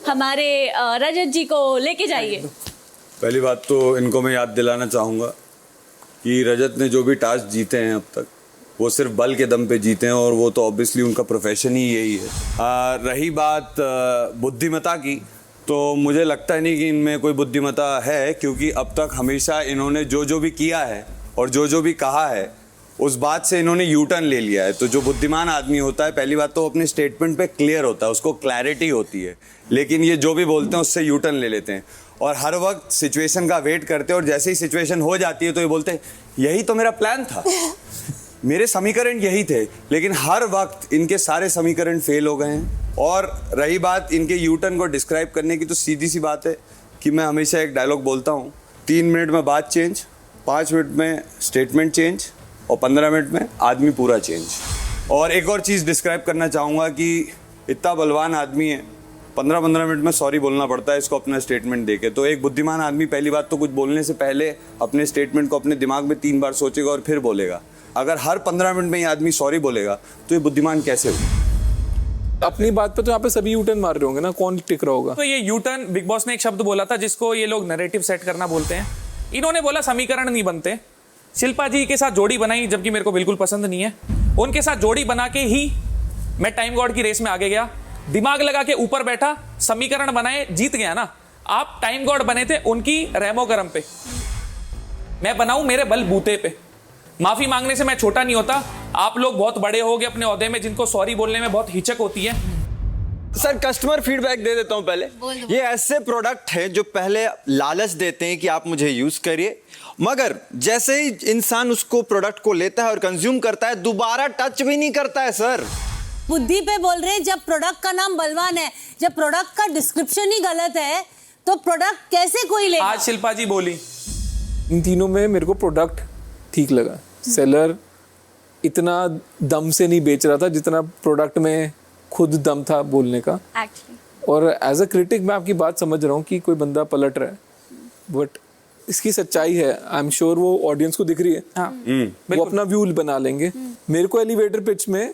हमारे रजत जी को लेके जाइए। पहली बात तो इनको मैं याद दिलाना चाहूँगा कि रजत ने जो भी टास्क जीते हैं अब तक वो सिर्फ बल के दम पे जीते हैं, और वो तो ऑब्वियसली उनका प्रोफेशन ही यही है। रही बात बुद्धिमत्ता की, तो मुझे लगता नहीं कि इनमें कोई बुद्धिमत्ता है, क्योंकि अब तक हमेशा इन्होंने जो भी किया है और जो भी कहा है उस बात से इन्होंने यू टर्न ले लिया है। तो जो बुद्धिमान आदमी होता है, पहली बात तो वो अपने स्टेटमेंट पे क्लियर होता है, उसको क्लैरिटी होती है। लेकिन ये जो भी बोलते हैं उससे यू टर्न ले लेते हैं, और हर वक्त सिचुएशन का वेट करते हैं, और जैसे ही सिचुएशन हो जाती है तो ये बोलते हैं यही तो मेरा प्लान था, मेरे समीकरण यही थे। लेकिन हर वक्त इनके सारे समीकरण फेल हो गए हैं। और रही बात इनके यू टर्न को डिस्क्राइब करने की, तो सीधी सी बात है कि मैं हमेशा एक डायलॉग बोलता हूँ, 3 मिनट में बात चेंज, 5 मिनट में स्टेटमेंट चेंज, और 15 मिनट में आदमी पूरा चेंज। और एक और चीज़ डिस्क्राइब करना चाहूँगा कि इतना बलवान आदमी है, 15-15 मिनट में सॉरी बोलना पड़ता है इसको अपना स्टेटमेंट देके। तो एक बुद्धिमान आदमी पहली बात तो कुछ बोलने से पहले अपने स्टेटमेंट को अपने दिमाग में 3 बार सोचेगा और फिर बोलेगा। अगर हर 15 मिनट में ये आदमी सॉरी बोलेगा तो ये बुद्धिमान कैसे होगा? अपनी बात पे तो यहाँ पे सभी यू टर्न मार रहे होंगे ना, कौन टिक रहा होगा? तो ये यू टर्न, बिग बॉस ने एक शब्द बोला था जिसको ये लोग नैरेटिव सेट करना बोलते हैं। इन्होंने बोला समीकरण नहीं बनते। शिल्पा जी के साथ जोड़ी बनाई, जबकि मेरे को बिल्कुल पसंद नहीं है। उनके साथ जोड़ी बना के ही मैं टाइम गॉड की रेस में आगे गया, दिमाग लगा के ऊपर बैठा, समीकरण बनाए, जीत गया ना। आप टाइम गॉड बने थे उनकी रहमो करम पे, मैं बनाऊं मेरे बल बूते पे। माफी मांगने से मैं छोटा नहीं होता। आप लोग बहुत बड़े हो गए अपने ओहदे में, जिनको सॉरी बोलने में बहुत हिचक होती है। सर कस्टमर फीडबैक दे देता हूं पहले। ये ऐसे प्रोडक्ट हैं जो पहले लालच देते हैं कि आप मुझे यूज करिए, मगर जैसे ही इंसान उसको प्रोडक्ट को लेता है और कंज्यूम करता है, दोबारा टच भी नहीं करता है सर। बुद्धि पे बोल रहे हैं। जब प्रोडक्ट का नाम बलवान है, जब प्रोडक्ट का डिस्क्रिप्शन ही गलत है तो प्रोडक्ट कैसे कोई लेगा? आज शिल्पा जी बोली इन तीनों में मेरे को प्रोडक्ट ठीक लगा। सेलर इतना दम से नहीं बेच रहा था जितना प्रोडक्ट में खुद दम था बोलने का। और एज अ क्रिटिक मैं आपकी बात समझ रहा हूँ कि कोई बंदा पलट रहा है, बट इसकी सच्चाई है, आई एम श्योर वो ऑडियंस को दिख रही है। वो अपना व्यू बना लेंगे। मेरे को एलिवेटर पिच में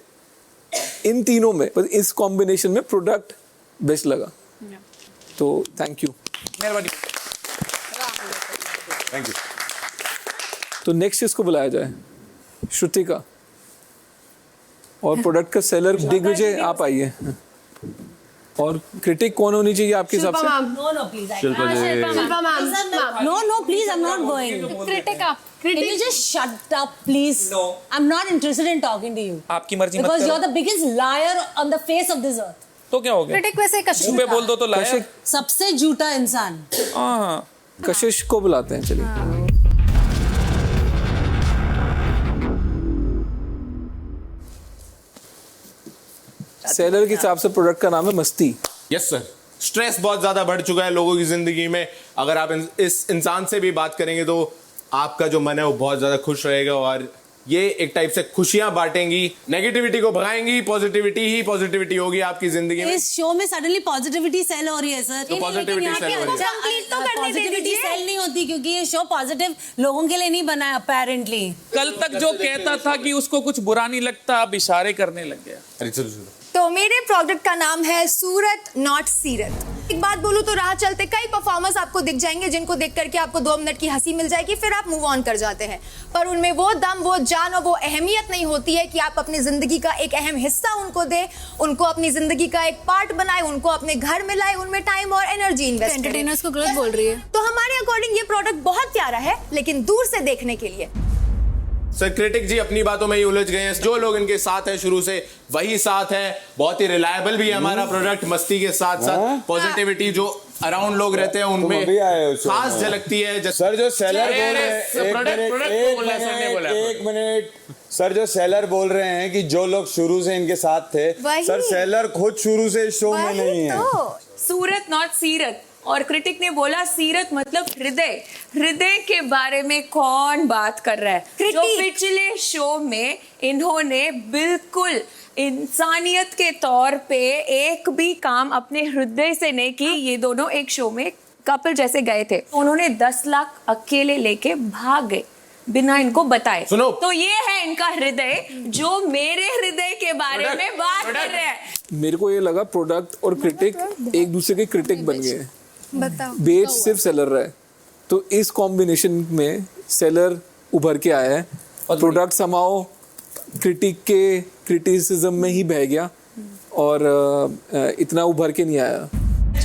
इन तीनों में इस कॉम्बिनेशन में प्रोडक्ट बेस्ट लगा। तो थैंक यू, मेहरबानी, थैंक यू। तो नेक्स्ट इसको बुलाया जाए, श्रुतिका। और प्रोडक्ट का सेलर दिग्विजय, आप आइए। और क्रिटिक कौन होनी चाहिए आपके हिसाब से? No, please. Shilpa ji. No, please, I'm not going. Kritika. Can you just shut up, please? No. I'm not interested in talking to you. आपकी मर्जी मत Because करो। you're the biggest liar on the face of this earth. तो क्या हो गया? Critic वैसे कशिश मुंह पे बोल दो तो लाया। सबसे झूठा इंसान। हाँ, कशिश को बुलाते हैं, चलिए। सेलर के हिसाब से प्रोडक्ट का नाम है मस्ती। Yes sir. स्ट्रेस बहुत ज्यादा बढ़ चुका है लोगों की जिंदगी में। अगर आप इस इंसान से भी बात करेंगे तो आपका जो मन है वो बहुत ज्यादा खुश रहेगा और ये एक टाइप से खुशियां बांटेंगी, नेगेटिविटी को भगाएंगी, पॉजिटिविटी ही पॉजिटिविटी होगी आपकी जिंदगी में। इस शो में सडनली पॉजिटिविटी सेल हो रही है सर। तो पॉजिटिविटी सेल हो रही है। कंप्लीट तो करने पॉजिटिविटी सेल नहीं होती क्योंकि ये शो पॉजिटिव लोगों के लिए नहीं बना है अपेरेंटली। कल तक जो कहता था कि उसको कुछ बुरा नहीं लगता, अब इशारे करने लग गया। अरे चलो। तो मेरे प्रोडक्ट का नाम है सूरत नॉट सीरत। एक बात बोलूं तो राह चलते कई परफॉर्मर्स आपको दिख जाएंगे जिनको देख करके आपको 2 मिनट की हंसी मिल जाएगी, फिर आप मूव ऑन कर जाते हैं। पर उनमें वो दम, वो जान और वो अहमियत नहीं होती है कि आप अपनी जिंदगी का एक अहम हिस्सा उनको दे, उनको अपनी जिंदगी का एक पार्ट बनाए, उनको अपने घर में लाए, उनमें टाइम और एनर्जी इन्वेस्ट। एंटरटेनर्स को गलत बोल रही है। तो हमारे अकॉर्डिंग ये प्रोडक्ट बहुत प्यारा है, लेकिन दूर से देखने के लिए। सर क्रिटिक जी अपनी बातों में ही उलझ गए हैं। जो लोग इनके साथ हैं शुरू से वही साथ है। बहुत ही रिलायबल भी है हमारा प्रोडक्ट। मस्ती के साथ साथ पॉजिटिविटी जो अराउंड लोग रहते हैं उनमें खास झलकती है। सर जो सेलर बोल रहे हैं, एक मिनट सर, जो सेलर बोल रहे हैं कि जो लोग शुरू से इनके साथ थे, सर सेलर खुद शुरू से इस शो में नहीं है। सूरत नॉट सीरत। और क्रिटिक ने बोला सीरत मतलब हृदय। हृदय के बारे में कौन बात कर रहा है? जो पिछले शो में इन्होंने बिल्कुल इंसानियत के तौर पे एक भी काम अपने हृदय से नहीं की। ये दोनों एक शो में कपल जैसे गए थे, उन्होंने 10 लाख अकेले लेके भाग गए बिना इनको बताए। सुनो, तो ये है इनका हृदय जो मेरे हृदय के बारे में बात कर रहे हैं। मेरे को ये लगा प्रोडक्ट और क्रिटिक एक दूसरे के क्रिटिक बन गए। बताओ। बेच सिर्फ सेलर रहा है, तो इस कॉम्बिनेशन में सेलर उभर के आया है और प्रोडक्ट समाओ क्रिटिक के क्रिटिसिज्म में ही बह गया और इतना उभर के नहीं आया।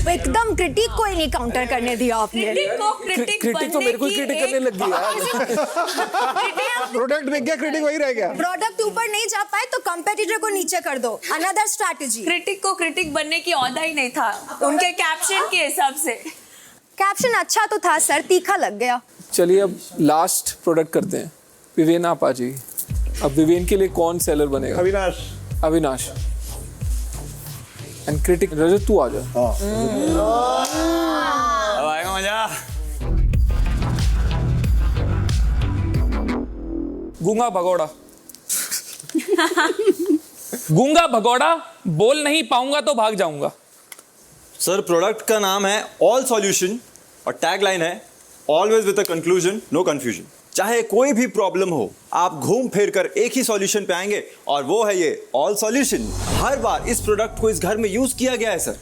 एकदम क्रिटिक को ही नहीं काउंटर करने दिया आपने। क्रिटिक तो मेरे को क्रिटिक करने लग गया। प्रोडक्ट बिक गया, क्रिटिक वही रह गया। प्रोडक्ट ऊपर नहीं जा पाए तो कंपेटिटर को नीचे कर दो। Another strategy. क्रिटिक को क्रिटिक बनने की औदा ही नहीं था उनके कैप्शन के हिसाब से। कैप्शन अच्छा तो था सर, तीखा लग गया। चलिए अब लास्ट प्रोडक्ट करते हैं। विवेन आप आ जाइए। अब विवेन के लिए कौन सेलर बनेगा? अविनाश। एंड क्रिटिक रजत तू आ जा। अब आएगा मजा। गूंगा भगोड़ा। गूंगा भगोड़ा, बोल नहीं पाऊंगा तो भाग जाऊंगा। सर प्रोडक्ट का नाम है ऑल सॉल्यूशन और टैगलाइन है always with a conclusion no confusion. चाहे कोई भी प्रॉब्लम हो, आप घूम फिर कर एक ही सॉल्यूशन पे आएंगे और वो है ये ऑल सॉल्यूशन। हर बार इस प्रोडक्ट को इस घर में यूज किया गया है सर।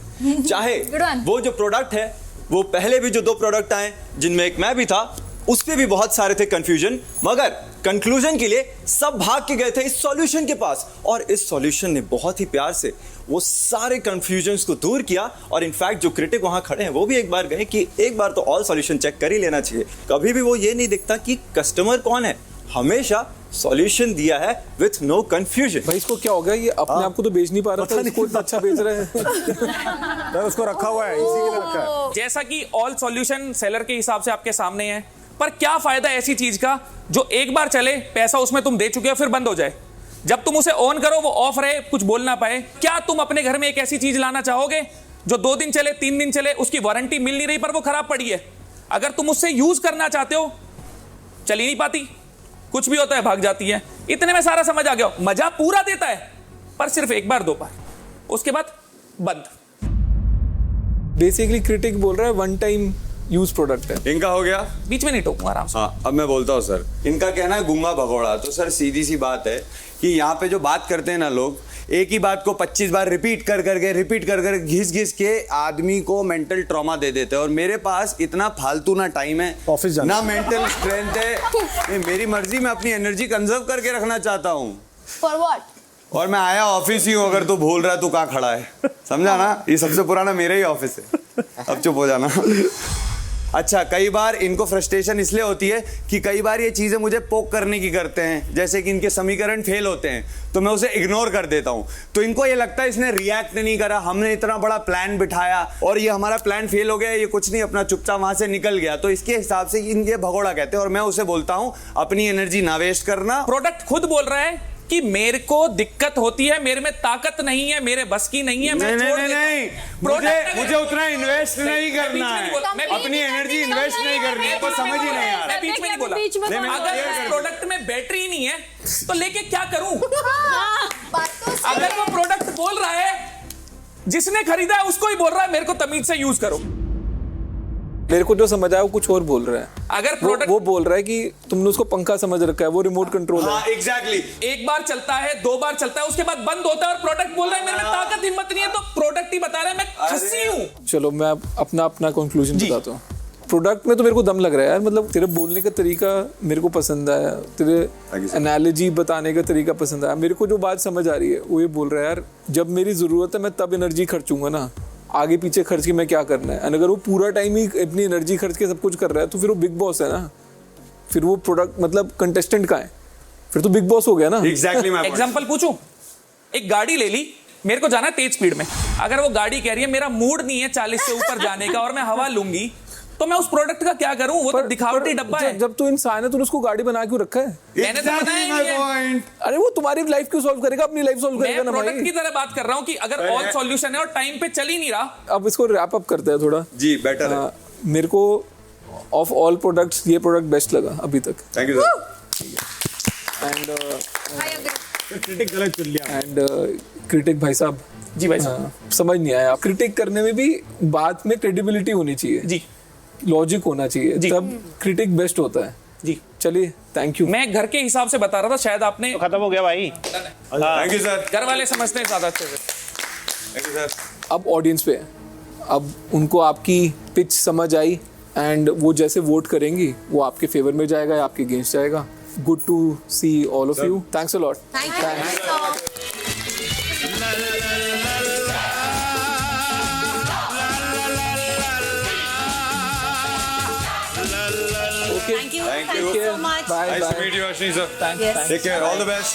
चाहे वो जो प्रोडक्ट है, वो पहले भी जो 2 प्रोडक्ट आए जिनमें एक मैं भी था, उस पे भी बहुत सारे थे कंफ्यूजन, मगर कंक्लूजन के लिए सब भाग के गए थे इस सॉल्यूशन के पास और इस सॉल्यूशन ने बहुत ही प्यार से वो सारे कंफ्यूजन्स को दूर किया। और इनफैक्ट जो क्रिटिक वहां खड़े हैं वो भी एक बार गए कि एक बार तो ऑल सॉल्यूशन चेक कर ही लेना चाहिए। कभी भी वो ये नहीं दिखता कि कस्टमर कौन है, हमेशा सॉल्यूशन दिया है विथ नो कंफ्यूजन। भाई इसको क्या हो गया? ये अपने आप को तो बेच नहीं पा रहा था, इसको इतना अच्छा बेच रहा है। उसको रखा हुआ है, इसी के लिए रखा है। जैसा कि ऑल सॉल्यूशन सेलर के हिसाब से आपके सामने है, पर क्या फायदा ऐसी चीज का जो एक बार चले, पैसा उसमें तुम दे चुके हो, फिर बंद हो जाए। जब तुम उसे ऑन करो वो ऑफ रहे, कुछ बोल ना पाए। क्या तुम अपने घर में एक ऐसी चीज लाना चाहोगे जो 2 दिन चले, 3 दिन चले, उसकी वारंटी मिल नहीं रही पर वो खराब पड़ी है? अगर तुम उससे यूज करना चाहते हो, चल ही नहीं पाती, कुछ भी होता है भाग जाती है। इतने में सारा समझ आ गया। मजा पूरा देता है पर सिर्फ 1 बार 2 बार, उसके बाद बंद। बेसिकली क्रिटिक बोल रहा है वन टाइम यूज प्रोडक्ट है। इनका हो गया, बीच में नहीं टोकूंगा, आराम से। हाँ अब मैं बोलता हूँ सर, इनका कहना है गूंगा भगोड़ा। तो सर सीधी सी बात है कि यहाँ पे जो बात करते हैं ना लोग, एक ही बात को 25 बार रिपीट कर घिस घिस के आदमी को मेंटल ट्रॉमा दे देते हैं। और मेरे पास इतना फालतू ना टाइम है, ऑफिस ना मेंटल स्ट्रेंथ है। मेरी मर्जी, मैं अपनी एनर्जी कंजर्व करके रखना चाहता हूँ। For what? और मैं आया ऑफिस ही हूँ, अगर तू भूल रहा है तू कहाँ खड़ा है, समझा ना? ये सबसे पुराना मेरा ही ऑफिस है, अब चुप हो जाना। अच्छा, कई बार इनको फ्रस्ट्रेशन इसलिए होती है कि कई बार ये चीजें मुझे पोक करने की करते हैं, जैसे कि इनके समीकरण फेल होते हैं तो मैं उसे इग्नोर कर देता हूं। तो इनको ये लगता है इसने रिएक्ट नहीं करा, हमने इतना बड़ा प्लान बिठाया और ये हमारा प्लान फेल हो गया, ये कुछ नहीं, अपना चुपचाप वहां से निकल गया। तो इसके हिसाब से इनके भगोड़ा कहते हैं। और मैं उसे बोलता हूं अपनी एनर्जी ना वेस्ट करना। प्रोडक्ट खुद बोल रहा है कि मेरे को दिक्कत होती है, मेरे में ताकत नहीं है, मेरे बस की नहीं है, मैं छोड़ देता हूं। मुझे उतना इन्वेस्ट नहीं करना है, अपनी एनर्जी इन्वेस्ट नहीं करनी है, तो समझ ही नहीं आ रहा। मैं बीच में नहीं बोला। अगर इस प्रोडक्ट में बैटरी नहीं है तो लेके क्या करूं? अगर वो प्रोडक्ट बोल रहा है, जिसने खरीदा है उसको ही बोल रहा है मेरे को तमीज से यूज करो। मेरे को जो समझ आया वो कुछ और बोल रहा है। अगर प्रोडक्ट वो बोल रहा है कि तुमने उसको पंखा समझ रखा है, वो रिमोट कंट्रोल है। हाँ, एग्जैक्टली। 1 बार चलता है, 2 बार चलता है, उसके बाद बंद होता है और प्रोडक्ट बोल रहा है मेरे में ताकत हिम्मत नहीं है। तो प्रोडक्ट ही बता रहा है मैं खस्सी हूं। चलो मैं अपना कंक्लूजन बताता हूँ। प्रोडक्ट में तो मेरे को दम लग रहा है यार, मतलब तेरे बोलने का तरीका मेरे को पसंद आया, तेरे एनालॉजी बताने का तरीका पसंद आया। मेरे को जो बात समझ आ रही है वो ये बोल रहा है यार, जब मेरी जरूरत है मैं तब एनर्जी खर्चूंगा ना, आगे पीछे खर्च के मैं क्या करना है। अगर वो पूरा टाइम ही अपनी एनर्जी खर्च के सब कुछ कर रहा है तो फिर वो बिग बॉस है ना, फिर वो प्रोडक्ट मतलब कंटेस्टेंट का है, फिर तो बिग बॉस हो गया ना। एग्जैक्टली। मैं एग्जांपल पूछूं, एक गाड़ी ले ली, मेरे को जाना है तेज स्पीड में, अगर वो गाड़ी कह रही है मेरा मूड नहीं है 40 से ऊपर जाने का और मैं हवा लूंगी, तो मैं उस प्रोडक्ट का क्या करूं? वो तो दिखावटी डब्बा है। जब तू इंसान है तो उसको गाड़ी बना क्यों रखा है? मैंने तो बनाया ही नहीं है। अरे वो तुम्हारी लाइफ क्यों सॉल्व करेगा? अपनी लाइफ सॉल्व करेगा ना भाई। मैं प्रोडक्ट की तरह बात कर रहा हूं कि अगर ऑल सॉल्यूशन है और टाइम पे चल ही नहीं रहा। अब इसको रैप अप करते हैं थोड़ा। जी बेटर है। मेरे को ऑफ ऑल प्रोडक्ट्स ये प्रोडक्ट बेस्ट लगा अभी तक। Thank you sir. क्रिटिक गलत चल लिया। एंड क्रिटिक भाई साहब, जी भाई साहब, समझ नहीं आया। क्रिटिक करने में भी बात में क्रेडिबिलिटी होनी चाहिए जी, लॉजिक होना चाहिए, तब क्रिटिक बेस्ट होता है जी। चलिए थैंक यू। मैं घर के हिसाब से बता रहा था, शायद आपने तो खत्म हो गया भाई। Thank you sir. घर वाले समझते हैं ज्यादा अच्छे से। Thank you sir. अब ऑडियंस पे है, अब उनको आपकी पिच समझ आई एंड वो जैसे वोट करेंगी वो आपके फेवर में जाएगा या आपके अगेंस्ट जाएगा। Good to see all of you. Thanks a lot. Thank you. Thank Thank you. you so much. Bye. Nice Bye. to meet you, Ashni sir. Yes. Take care. All the best.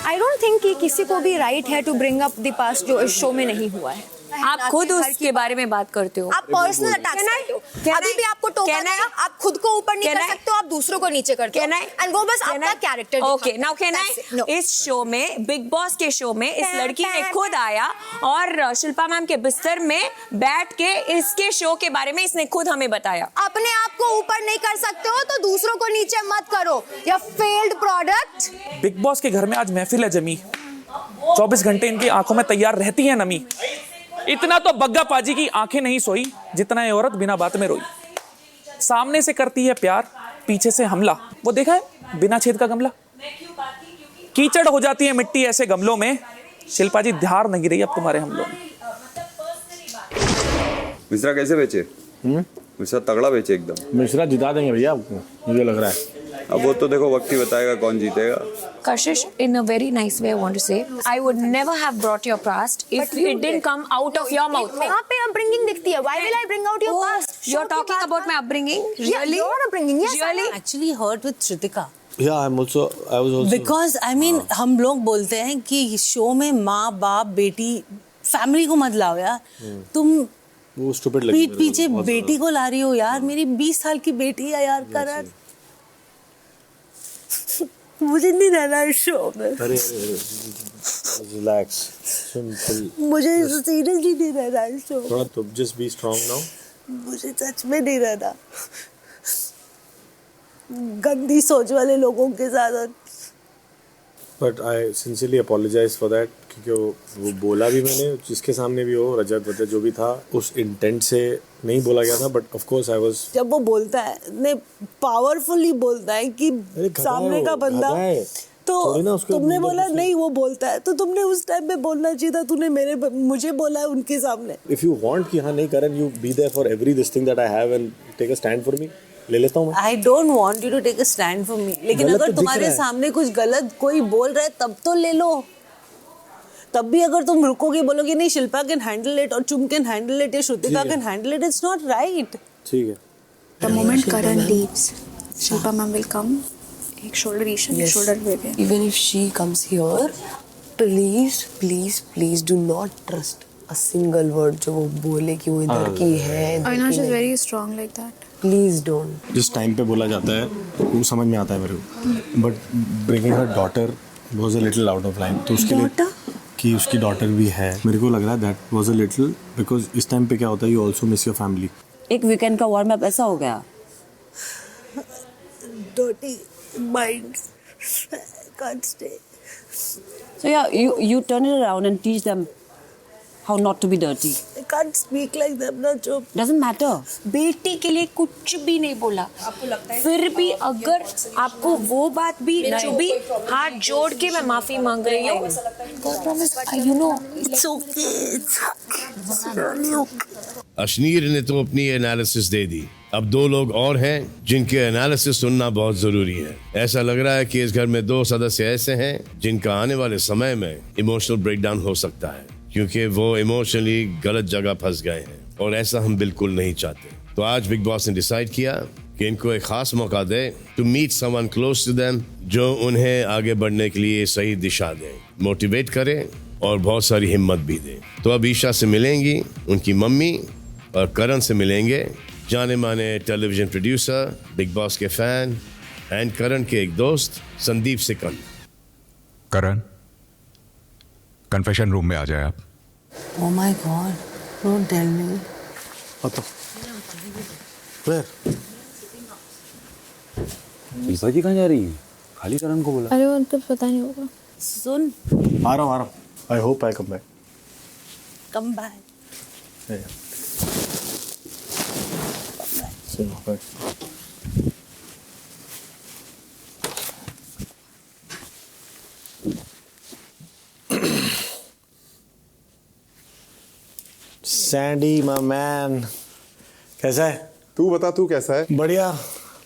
I don't think कि किसी को भी right है to bring up the past जो इस show में नहीं हुआ है। आप खुद उसके बारे में बात करते हो। आप पर्सनल अटैक करते हो। अभी भी आपको टोका गया, आप खुद को ऊपर नहीं कर सकते हो, आप दूसरों को नीचे करते हो। एंड वो बस आपका character. Okay now can I, इस शो में, बिग बॉस के शो में, इस लड़की ने खुद आया और शिल्पा मैम के बिस्तर में बैठ के इसके शो के बारे में इसने खुद हमें बताया। अपने आप को ऊपर नहीं कर सकते हो तो दूसरों को नीचे मत करो, या फेल्ड प्रोडक्ट। बिग बॉस के घर में आज महफिल है जमी, 24 घंटे इनकी आंखों में तैयार रहती है नमी। इतना तो बग्गा पाजी की आंखें नहीं सोई जितना ये औरत बिना बात में रोई। सामने से करती है प्यार, पीछे से हमला, वो देखा है बिना छेद का गमला। कीचड़ हो जाती है मिट्टी ऐसे गमलों में, शिल्पा जी ध्यान नहीं रही अब तुम्हारे हमलों में। मिश्रा कैसे बेचे? मिश्रा तगड़ा बेचे एकदम। मिश्रा जिता देंगे भैया आपको, मुझे लग रहा है। अब वो तो देखो वक्त ही बताएगा कौन जीतेगा। Kashish, in a very nice way, I want to say, I would never have brought your past if it didn't come out of your mouth. वहाँ पे upbringing दिखती है. Why will I bring out your past? You're talking about my upbringing? Yeah, Really? your upbringing. Yes, Really? I'm Actually hurt with Shritika. Yeah, I was also. Because I mean हम लोग बोलते हैं कि show में माँ बाप बेटी family को मत लाओ यार, तुम वो stupid लगी पीठ पीछे बेटी को ला रही हो यार। मेरी 20 साल की बेटी है यार। करण मुझे नहीं रहना इस शो में। अरे रिलैक्स, सिंपल। मुझे सीरियसली नहीं रहना इस शो में। थोड़ा तुम जस्ट बी स्ट्रांग नाउ। मुझे सच में नहीं रहना गंदी सोच वाले लोगों के साथ। But I sincerely apologise for that, क्योंकि वो बोला भी मैंने, जिसके सामने भी हो, रजत वजत जो भी था, उस इंटेंट से नहीं बोला गया था। But of course I was, जब वो बोलता है ने पावरफुली बोलता है कि सामने का बंदा, तो तुमने बोला नहीं वो बोलता है, तो तुमने उस टाइम पे बोलना चाहिए था। तूने मुझे बोला है उनके सामने। इफ यू वांट कि हाँ नहीं Karan, you be there for every this thing that I have and take a stand for me, ले लेता हूँ मैं। I don't want you to take a stand for me, लेकिन अगर तुम्हारे सामने कुछ गलत कोई बोल रहा है तब तो ले लो। तब भी अगर तुम रुकोगे, बोलोगे नहीं शिल्पा कैन हैंडल इट और चुम कैन हैंडल इट या Shrutika can handle it, it's not right. ठीक है। The moment Karan leaves, Shilpa ma'am will come. एक shoulder ईशान, एक shoulder Vivian. Even if she comes here, please do not trust a single word जो वो बोले कि वो इधर की है। Avinash is very strong like that. Please don't. जिस टाइम पे बोला जाता है वो समझ में आता है मेरे को, but bringing her daughter was a little out of line. तो उसके लिए कि उसकी डॉटर भी है, मेरे को लग रहा है that was a little, because इस टाइम पे क्या होता है, you also miss your family. एक वीकेंड का वार्म अप ऐसा हो गया। Dirty minds can't stay. So yeah, you turn it around and teach them how not to be dirty. I can't speak like them, ना चुप। Doesn't matter. बेटी के लिए कुछ भी नहीं बोला, आपको लगता है? फिर भी अगर आपको वो बात भी चुभी, हाथ जोड़ के मैं माफी मांग रही हूँ। God promise, you know, it's okay, it's okay. Ashneer ने तो अपनी एनालिसिस दे दी, अब दो लोग और हैं जिनके एनालिसिस सुनना बहुत जरूरी है। ऐसा लग रहा है कि इस घर में दो सदस्य ऐसे हैं जिनका आने वाले समय में इमोशनल ब्रेकडाउन हो सकता है, क्योंकि वो इमोशनली गलत जगह फंस गए हैं और ऐसा हम बिल्कुल नहीं चाहते। तो आज बिग बॉस ने डिसाइड किया कि इनको एक खास मौका दे to meet someone close to them, जो उन्हें आगे बढ़ने के लिए सही दिशा दे, मोटिवेट करे और बहुत सारी हिम्मत भी दे। तो अब ईशा से मिलेंगी उनकी मम्मी और करण से मिलेंगे जाने माने टेलीविजन प्रोड्यूसर, बिग बॉस के फैन एंड करण के एक दोस्त संदीप सिकंद। करण, कन्फेशन रूम में आ जाए आप। Oh my God, don't tell me. आता। Where? शिल्पा जी कहाँ जा रही है? खाली करण को बोला। अरे उनको पता नहीं होगा। सुन, आ रहा हूँ। I hope I come back. come back. Yeah. Sandy my man, कैसा है? तू बता, तू कैसा है? बढ़िया।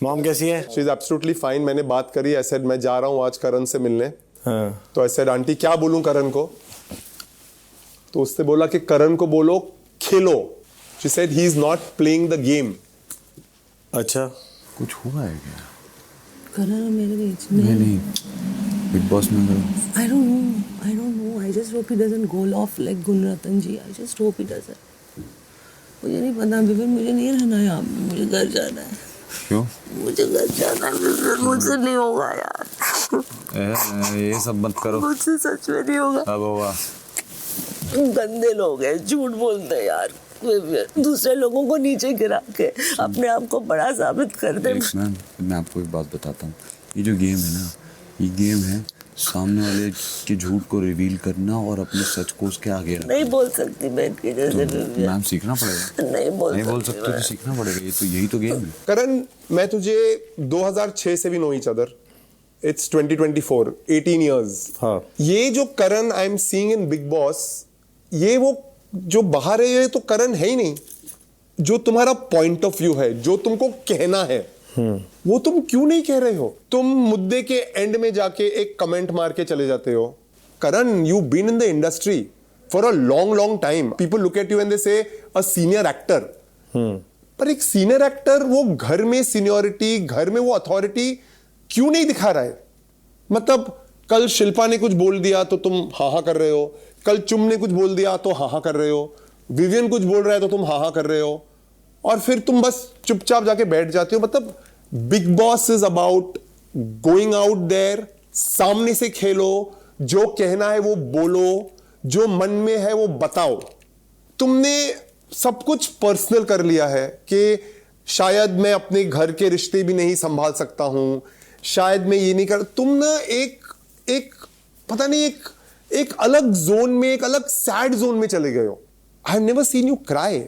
मॉम कैसी है? She is absolutely fine. मैंने बात करी, आई सेड मैं जा रहा हूँ आज करण से मिलने। हाँ। तो आई सेड आंटी क्या बोलूं करण को? तो उसने बोला कि करण को बोलो खेलो। She said he is not playing the game. अच्छा, कुछ हुआ है क्या? करण मेरे बीच में नहीं, बिग बॉस में I don't know. I just hope he doesn't go off like Gunratan ji. I just hope he doesn't. मुझे नहीं पता विपिन, मुझे नहीं रहना यहाँ, मुझे घर जाना है। क्यों? मुझे घर जाना है, मुझसे नहीं होगा यार। ये सब मत करो। मुझसे सच में नहीं होगा। अब हुआ। गंदे लोग हैं, झूठ बोलते हैं यार, दूसरे लोगों को नीचे गिरा के अपने आप को बड़ा साबित करते हैं। मैं आपको एक बात बताता हूँ, ये जो गेम है ना, ये गेम है सामने वाले के झूठ को रिवील करना और अपने सच को उसके आगे रखना। नहीं बोल सकती मैं इनके जैसे। तो मैम सीखना पड़ेगा। नहीं बोल सकते तो सीखना पड़ेगा, ये तो यही तो गेम है। करण, मैं तुझे 2006 से भी know each other. It's 2024, 18 years. हाँ। ये जो Karan I am seeing in Bigg Boss, ये वो जो बाहर है, ये तो करण है ही नहीं। जो तुम्हारा पॉइंट ऑफ व्यू है, जो तुमको कहना है, वो तुम क्यों नहीं कह रहे हो? तुम मुद्दे के एंड में जाके एक कमेंट मार के चले जाते हो। Karan, you been in the industry for a long time. People look at you and they say a senior actor. पर एक सीनियर एक्टर वो घर में सीनियरिटी, घर में वो अथॉरिटी क्यों नहीं दिखा रहा है? मतलब कल शिल्पा ने कुछ बोल दिया तो तुम हा कर रहे हो, कल चुम ने कुछ बोल दिया तो हा कर रहे हो, विवियन कुछ बोल रहा है तो तुम हा कर रहे हो, और फिर तुम बस चुपचाप जाके बैठ जाते हो। मतलब Bigg Boss is about going out there सामने से खेलो, जो कहना है वो बोलो, जो मन में है वो बताओ। तुमने सब कुछ पर्सनल कर लिया है कि शायद मैं अपने घर के रिश्ते भी नहीं संभाल सकता हूं, शायद मैं ये नहीं कर। तुम ना एक पता नहीं एक अलग जोन में, एक अलग सैड जोन में चले गए हो। I have never seen you cry.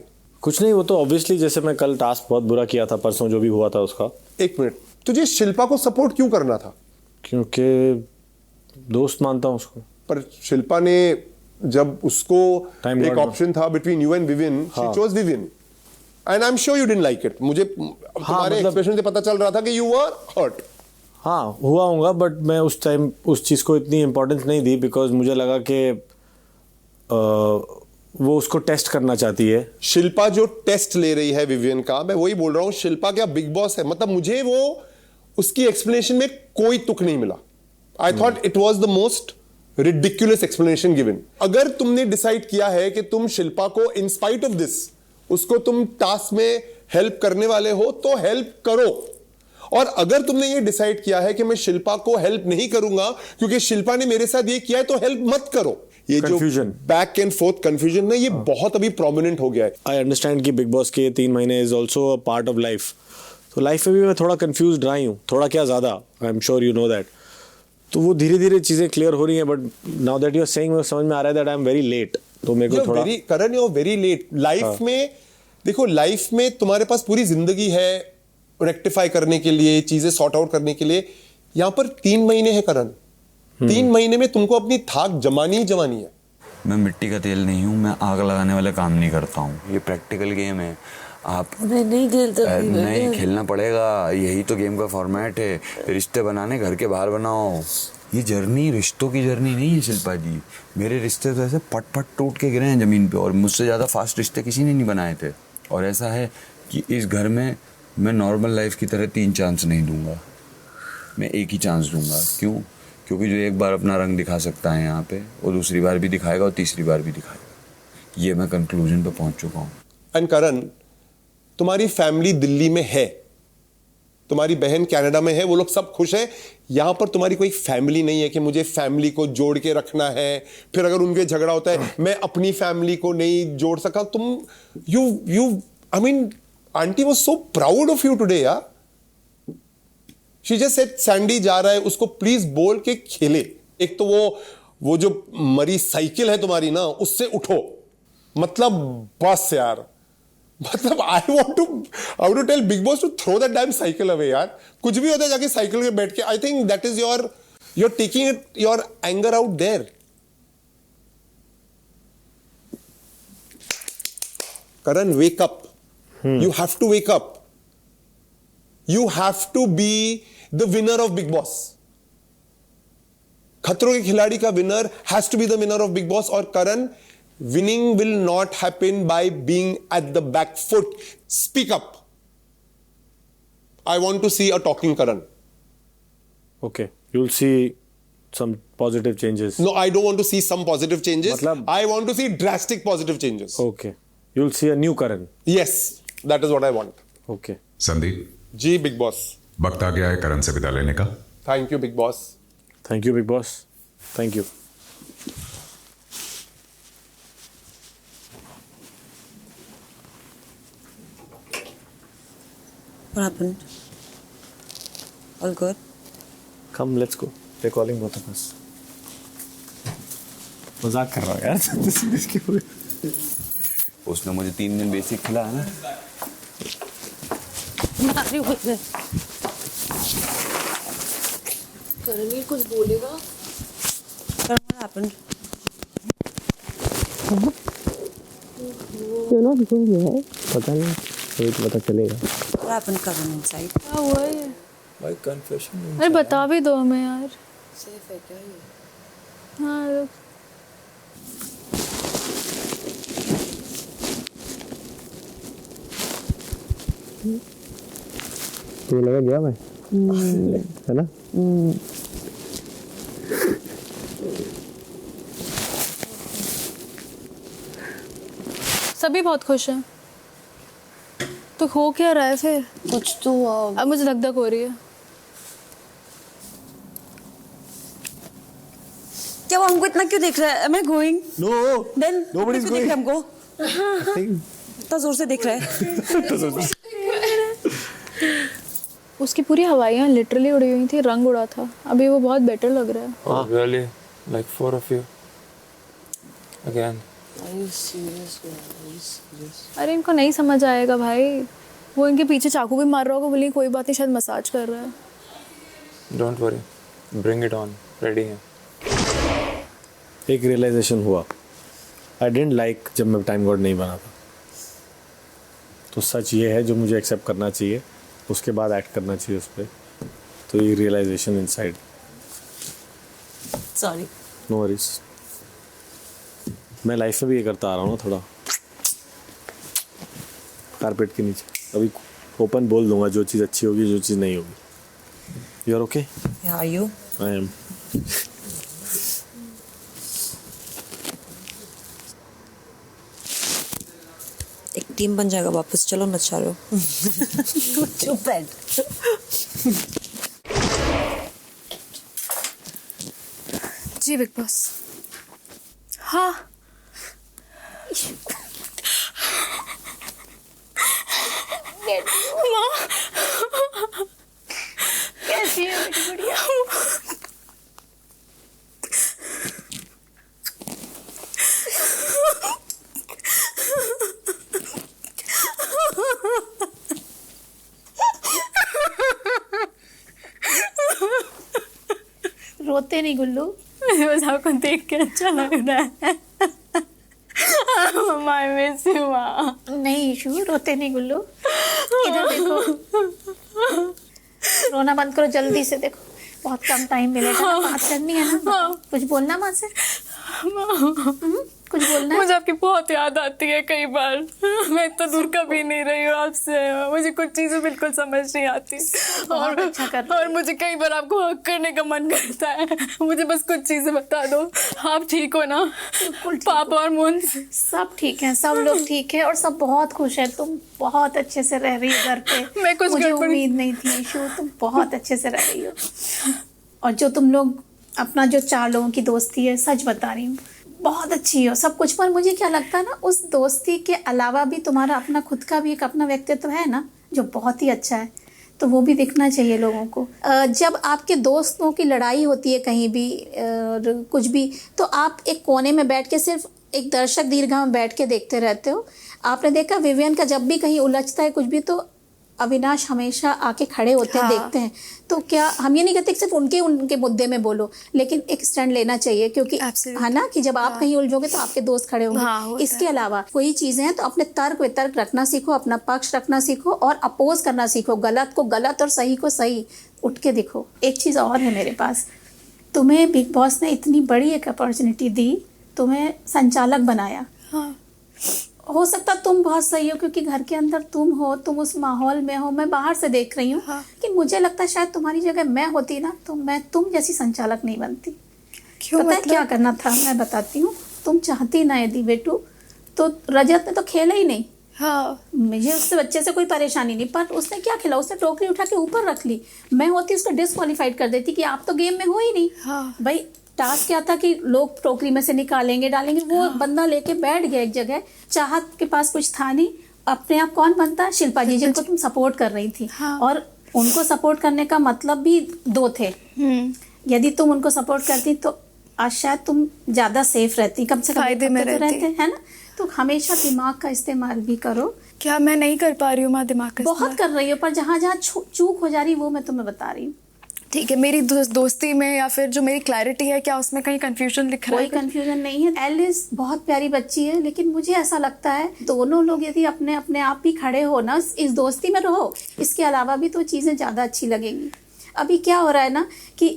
कुछ नहीं, वो तो ऑब्वियसली जैसे मैं कल टास्क बहुत बुरा किया था परसों, जो भी हुआ था उसका। एक मिनट, तुझे शिल्पा को सपोर्ट क्यों करना था? क्योंकि दोस्त मानता हूं उसको। पर शिल्पा ने जब उसको एक ऑप्शन था between you and woven, she chose woven and I am sure you didn't like it. मुझे तुम्हारे एक्सप्रेशन से पता चल रहा था कि यू वर हर्ट। हाँ हुआ होगा, बट मैं उस टाइम उस चीज़ को इतनी इम्पोर्टेंस नहीं दी, बिकॉज मुझे लगा कि वो उसको टेस्ट करना चाहती है। शिल्पा जो टेस्ट ले रही है विवियन का, मैं वही बोल रहा हूँ, शिल्पा क्या बिग बॉस है? मतलब मुझे वो उसकी एक्सप्लेनेशन में कोई तुक नहीं मिला। I thought it was the most ridiculous explanation given. अगर तुमने डिसाइड किया है कि तुम शिल्पा को इन स्पाइट ऑफ दिस उसको तुम टास्क में हेल्प करने वाले हो, तो हेल्प करो। और अगर तुमने ये डिसाइड किया है कि मैं शिल्पा को हेल्प नहीं करूंगा क्योंकि शिल्पा ने मेरे साथ ये किया है, तो हेल्प मत करो। ये Confusion. जो बैक एंड फोर्थ कंफ्यूजन ना, ये बहुत अभी प्रोमिनेंट हो गया है। आई अंडरस्टैंड कि बिग बॉस के 3 महीने is also a part of life. तो लाइफ में भी मैं थोड़ा कंफ्यूज रहा हूँ, थोड़ा क्या ज़्यादा। I am sure you know that. तो वो धीरे धीरे चीज़ें क्लियर हो रही हैं, but now that you are saying, मुझे समझ में आ रहा है that I am very late. तो मेरे को थोड़ा Karan, you are very late life में। देखो, लाइफ में तुम्हारे पास पूरी जिंदगी है रेक्टिफाई करने के लिए, चीजें सॉर्ट आउट करने के लिए। यहां पर 3 महीने हैं करण। 3 महीने में तुमको अपनी थाक जमानी ही जमानी है। मैं मिट्टी का तेल नहीं हूँ, मैं आग लगाने वाले काम नहीं करता हूँ। ये प्रैक्टिकल गेम है। आप नहीं खेलते, नहीं खेलना पड़ेगा, यही तो गेम का फॉर्मेट है। रिश्ते बनाने घर के बाहर बनाओ। ये जर्नी रिश्तों की जर्नी नहीं है शिल्पा जी। मेरे रिश्ते तो ऐसे पट पट टूट के गिरे हैं जमीन पे, और मुझसे ज़्यादा फास्ट रिश्ते किसी ने नहीं बनाए थे। और ऐसा है कि इस घर में मैं नॉर्मल लाइफ की तरह 3 चांस नहीं दूंगा, मैं एक ही चांस दूंगा। क्यों? क्योंकि जो एक बार अपना रंग दिखा सकता है यहाँ पे, वो दूसरी बार भी दिखाएगा और तीसरी बार भी दिखाएगा। ये मैं कंक्लूजन पे पहुंच चुका हूँ। एंड करण, तुम्हारी फैमिली दिल्ली में है, तुम्हारी बहन कनाडा में है, वो लोग सब खुश हैं। यहां पर तुम्हारी कोई फैमिली नहीं है कि मुझे फैमिली को जोड़ के रखना है। फिर अगर उनके झगड़ा होता है, मैं अपनी फैमिली को नहीं जोड़ सका। तुम you I mean, aunty was so proud of you today यार। शी जस्ट सेड सैंडी जा रहा है, उसको प्लीज बोल के खेले। एक तो वो जो मरी साइकिल है तुम्हारी ना, उससे उठो। मतलब बस यार, मतलब I want to tell Bigg Boss to throw that damn cycle away यार। कुछ भी होता है जाके साइकिल पे बैठ के। I think that is your taking it your anger out there. Karan, wake up. You have to wake up. You have to be the winner of Big Boss. खतरों के खिलाड़ी का winner has to be the winner of Big Boss. और करण, winning will not happen by being at the back foot. Speak up. I want to see a talking Karan. Okay, you'll see some positive changes. No, I don't want to see some positive changes. I want to see drastic positive changes. Okay, you'll see a new Karan. Yes, that is what I want. Okay. Sandeep ji Bigg Boss, वक्त आ गया है करण से विदा लेने का। Thank you Bigg Boss. Thank you Bigg Boss. Thank you. What happened? All good? Come, let's go. They're calling both of us. मजाक कर रहा हूँ यार। उसने मुझे 3 दिन बेसिक खिलाया ना। करणवीर कुछ बोलेगा? What happened? क्यों ना दिखेंगे है? पता नहीं, कोई तो पता चलेगा। What happened, Karan, inside? क्या हुआ है? भाई कन्फेशन। अरे बता भी दो हमें यार। Safe है क्या ये? हाँ, तो लगा गया मैं, है ना? सभी बहुत खुश हैं। तो हो क्या रहा है फिर? कुछ तो अब मुझे धक धक हो रही है। क्या वो हमको इतना क्यों देख रहा है? Am I going? No. Then Nobody's क्यों देख रहा है going. हमको? इतना जोर से देख रहा है। उसकी पूरी हवाइयाँ लिटरली उड़ी हुई थी, रंग उड़ा था। अभी वो बहुत बेटर लग रहा है। Oh, really? Like 4 of you? Again? Are you serious? Are you serious? अरे इनको नहीं समझ आएगा भाई। वो इनके पीछे चाकू भी मार रहा होगा, बोली कोई बात नहीं, शायद मसाज कर रहा है। Don't worry. Bring it on. Ready है। एक रियलाइजेशन हुआ, आई डिडंट लाइक जब मैं टाइम गॉड नहीं बना था। तो सच ये है जो मुझे एक्सेप्ट करना चाहिए, उसके बाद एक्ट करना चाहिए उस पर। तो ये realisation inside. Sorry. No worries. मैं लाइफ में भी ये करता आ रहा हूँ ना, थोड़ा कारपेट के नीचे। अभी ओपन बोल दूंगा जो चीज़ अच्छी होगी, जो चीज़ नहीं होगी। You are okay? Yeah, are you? I am. एक टीम बन जाएगा वापस, चलो ना चारो। तू चुप बैठ। जी बिग बॉस। हाँ कैसी है मेरी गुड़िया? रोते नहीं गुल्लू। बस आपको देख के अच्छा लग रहा है। माय मिस यू माँ। नहीं इशू, रोते नहीं गुल्लू। इधर देखो, रोना बंद करो जल्दी से। देखो बहुत कम टाइम मिलेगा ना, बात करनी है ना। कुछ बोलना माँ से? कुछ बोलना है? मुझे आपकी बहुत याद आती है कई बार। मैं इतना दूर कभी नहीं रही हूँ आपसे। मुझे कुछ चीज़ें बिल्कुल समझ नहीं आती और मुझे कई बार आपको हक करने का मन करता है। मुझे बस कुछ चीज़ें बता दो। आप ठीक हो ना? पापा और मोहन सब ठीक है, सब लोग ठीक है और सब बहुत खुश है। तुम बहुत अच्छे से रह रही हो घर पे। मैं कुछ मुझे गड़बड़- उम्मीद नहीं थी ईशू, तुम बहुत अच्छे से रह रही हो। और जो तुम लोग अपना जो 4 लोगों की दोस्ती है, सच बता रही हूँ, बहुत अच्छी हो सब कुछ। पर मुझे क्या लगता है ना, उस दोस्ती के अलावा भी तुम्हारा अपना खुद का भी एक अपना व्यक्तित्व है ना, जो बहुत ही अच्छा है। तो वो भी दिखना चाहिए लोगों को। जब आपके दोस्तों की लड़ाई होती है कहीं भी और कुछ भी, तो आप एक कोने में बैठ के सिर्फ एक दर्शक दीर्घा में बैठ के देखते रहते हो। आपने देखा विवियन का जब भी कहीं उलझता है कुछ भी, तो अविनाश हमेशा आके खड़े होते हैं, देखते हैं। तो क्या हम ये नहीं कहते कि सिर्फ उनके मुद्दे में बोलो, लेकिन एक स्टैंड लेना चाहिए, क्योंकि है ना कि जब आप कहीं उलझोगे तो आपके दोस्त खड़े होंगे। इसके अलावा कोई चीज़ें हैं तो अपने तर्क वितर्क रखना सीखो, अपना पक्ष रखना सीखो और अपोज करना सीखो। गलत को गलत और सही को सही उठ के दिखो। एक चीज़ और है मेरे पास, तुम्हें बिग बॉस ने इतनी बड़ी एक अपॉर्चुनिटी दी, तुम्हें संचालक बनाया। हो सकता तुम बहुत सही हो क्योंकि घर के अंदर तुम हो, तुम उस माहौल में हो। मैं बाहर से देख रही हूँ कि मुझे लगता है शायद तुम्हारी जगह मैं होती ना तो मैं तुम जैसी संचालक नहीं बनती। क्यों? पता है क्या करना था? मैं बताती हूँ। तुम चाहती ना यदि बेटू, तो रजत ने तो खेला ही नहीं। मुझे उससे बच्चे से कोई परेशानी नहीं, पर उसने क्या खेला? उसने टोकरी उठा के ऊपर रख ली। मैं होती उसको डिस्क्वालीफाइड कर देती कि आप तो गेम में हो ही नहीं। भाई टास्क क्या था कि लोग टोकरी में से निकालेंगे डालेंगे। वो बंदा लेके बैठ गया एक जगह। चाहत के पास कुछ था नहीं, अपने आप कौन बनता? शिल्पा जी, जिनको तुम सपोर्ट कर रही थी। और उनको सपोर्ट करने का मतलब भी 2 थे। यदि तुम उनको सपोर्ट करती तो आज शायद तुम ज्यादा सेफ रहती, कम से कम फायदे में रहते, है ना। तो हमेशा दिमाग का इस्तेमाल भी करो। क्या मैं नहीं कर पा रही हूँ माँ दिमाग का? बहुत कर रही हो, पर जहाँ जहाँ चूक हो जा रही वो मैं तुम्हें बता रही हूँ। ठीक है, मेरी दोस्ती में या फिर जो मेरी क्लैरिटी है, क्या उसमें कहीं कंफ्यूजन दिख रहा है? कोई कंफ्यूजन नहीं है। एलिस बहुत प्यारी बच्ची है, लेकिन मुझे ऐसा लगता है दोनों लोग यदि अपने अपने आप भी खड़े हो ना, इस दोस्ती में रहो, इसके अलावा भी तो चीज़ें ज़्यादा अच्छी लगेंगी। अभी क्या हो रहा है ना कि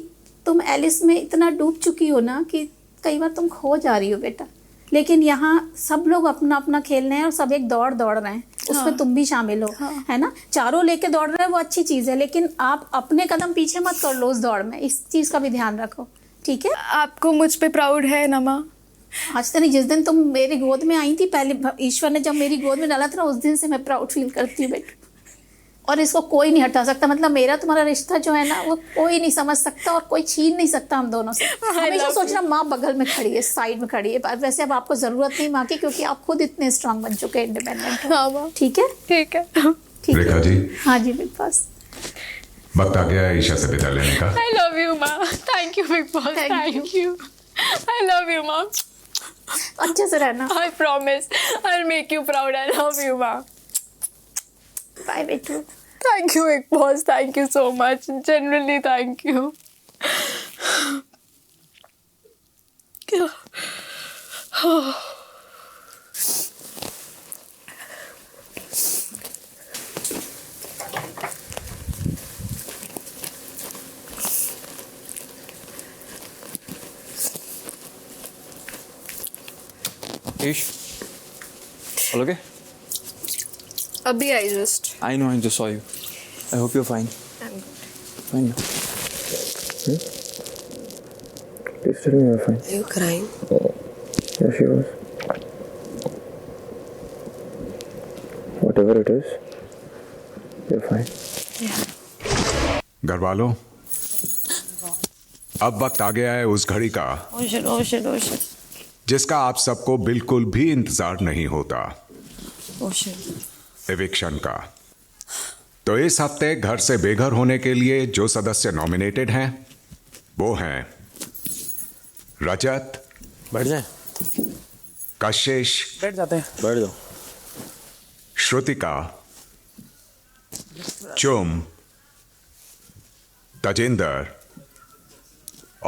तुम एलिस में इतना डूब चुकी हो ना कि कई बार तुम खो जा रही हो बेटा। लेकिन यहाँ सब लोग अपना अपना खेल रहे हैं और सब एक दौड़ रहे हैं, उसमें तुम भी शामिल हो, है ना। चारों लेके दौड़ रहे हैं, वो अच्छी चीज़ है, लेकिन आप अपने कदम पीछे मत कर लो उस दौड़ में। इस चीज़ का भी ध्यान रखो, ठीक है। आपको मुझ पे प्राउड है ना माँ? आज तक नहीं, जिस दिन तुम मेरी गोद में आई थी पहले, ईश्वर ने जब मेरी गोद में डाला था ना, उस दिन से मैं प्राउड फील करती हूँ बेटा। और इसको कोई नहीं हटा सकता। मतलब मेरा तुम्हारा रिश्ता जो है ना वो कोई नहीं समझ सकता और कोई छीन नहीं सकता हम दोनों से। हमेशा सोचना माँ बगल में खड़ी है, साइड में खड़ी है। वैसे अब आपको ज़रूरत नहीं माँ की, क्योंकि आप खुद इतने स्ट्रांग बन चुके हैं, इंडिपेंडेंट। हाँ ठीक है, ठीक है, ठीक रेखा जी। हाँ जी बिग बॉस। वक्त आ गया है ईशा से विदा लेने का। I love you, Ma. Thank you, Big Boss. Thank you. I love you, Ma. अच्छे से रहना। I promise. I'll make you proud. I love you, Ma. Bye, बेटू। Thank you, Big Boss. Thank you so much. Genuinely, thank you. Ish, all okay? Abhi, I just. I know, I just saw you. I hope you're fine. I'm good. Fine. Please tell me you're fine. Are you crying? Yeah, she was. Whatever it is, you're fine. घर वालों, अब वक्त आ गया है उस घड़ी का Oh shit, oh shit, oh shit. जिसका आप सबको बिल्कुल भी इंतजार नहीं होता, Oh shit. एविक्शन का। तो इस हफ्ते घर से बेघर होने के लिए जो सदस्य नॉमिनेटेड हैं वो हैं रजत, बैठ जाए, कशिश, बैठ जाते हैं। बैठ जाओ, श्रुतिका, चुम, तजिंदर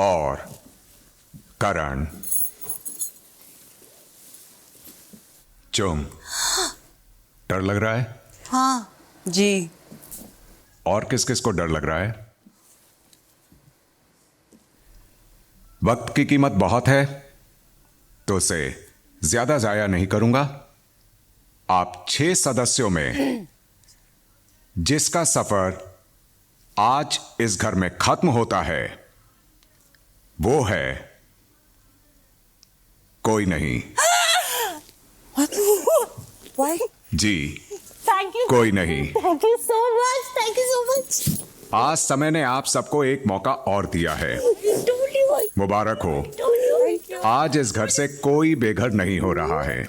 और करण। चुम, डर लग रहा है? हाँ जी। और किस किस को डर लग रहा है? वक्त की कीमत बहुत है तो उसे ज्यादा जाया नहीं करूंगा। आप 6 सदस्यों में जिसका सफर आज इस घर में खत्म होता है वो है कोई नहीं। Why? Ji, Thank you. कोई नहीं। Thank you so much. Thank you so much. आज समय ने आप सबको एक मौका और दिया है। मुबारक हो, आज इस घर से कोई बेघर नहीं हो रहा है।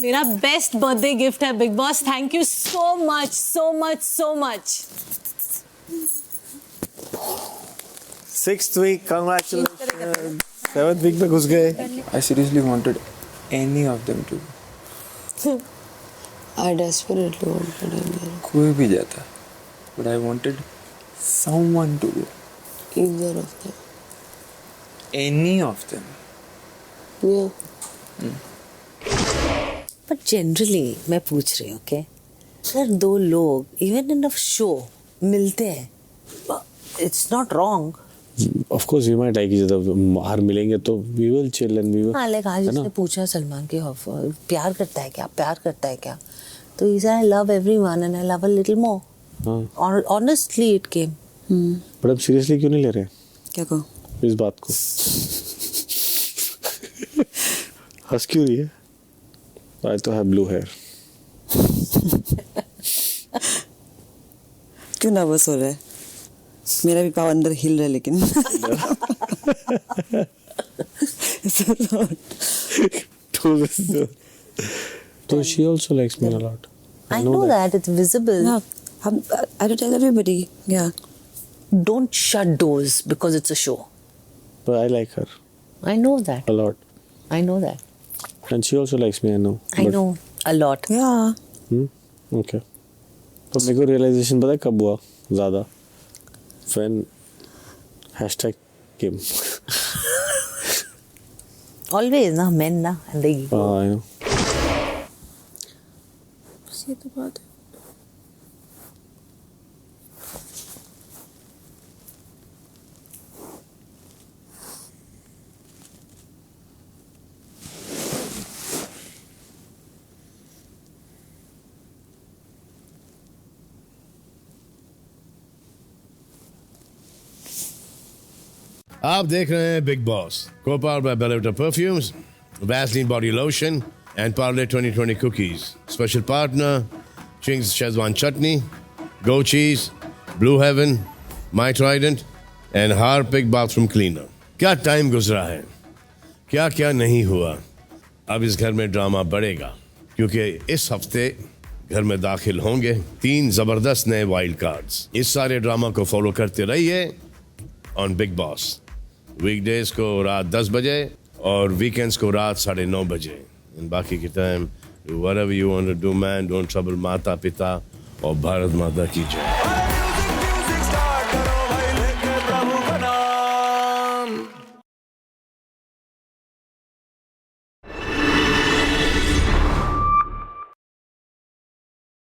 मेरा बेस्ट बर्थडे गिफ्ट है big Boss. Thank you so much, so much, so much. 6th week, congratulations. 7th week में घुस गए। I seriously wanted any of them to. I desperately wanted him. कोई भी जाता, but I wanted someone to go. Either of them. Any of them. Yeah. But generally मैं पूछ रही हूँ कि अगर 2 लोग इवन इन अ शो मिलते हैं, it's not wrong. Of course, we might like each other. बाहर मिलेंगे तो we will chill and we will. हाँ, लाइक आज उसने पूछा सलमान के प्यार करता है क्या, प्यार करता है क्या, तो he said I love everyone and I love a little more. हाँ. और honestly it came. But अब seriously क्यों नहीं ले रहे? क्या को? इस बात को। हंस क्यों रही है? I तो have blue hair. क्यों नर्वस हो रहा है? मेरा भी पाव अंदर हिल रहा है लेकिन। So she also likes me a lot. I know that it's visible. Yeah, I do tell everybody. Yeah. Don't shut doors because it's a show. But I like her I know that. a lot. I know that. And she also likes me, I know. I But- know a lot. Yeah. Okay. तो मेरे को realization पता है कब हुआ ज़्यादा? When #came. Always ना men ना and they ego. I know. ये तो बात है। आप देख रहे हैं Bigg Boss, co-powered by Bellavita perfumes. Vaseline body lotion, and Parle 2020 cookies. Special partner, Ching's Szechuan chutney, Go cheese, Blue Heaven, My Trident, and Harpic bathroom cleaner. क्या time गुजरा है, क्या क्या नहीं हुआ. अब इस घर में ड्रामा बढ़ेगा क्योंकि इस हफ्ते घर में दाखिल होंगे 3 जबरदस्त नए वाइल्ड कार्ड्स. इस सारे ड्रामा को फॉलो करते रहिए ऑन बिग बॉस. वीकडेज को रात 10 बजे और वीकेंड्स को रात 9:30 बजे. बाकी के time whatever you want to do man, don't trouble माता पिता और भारत माता की जय.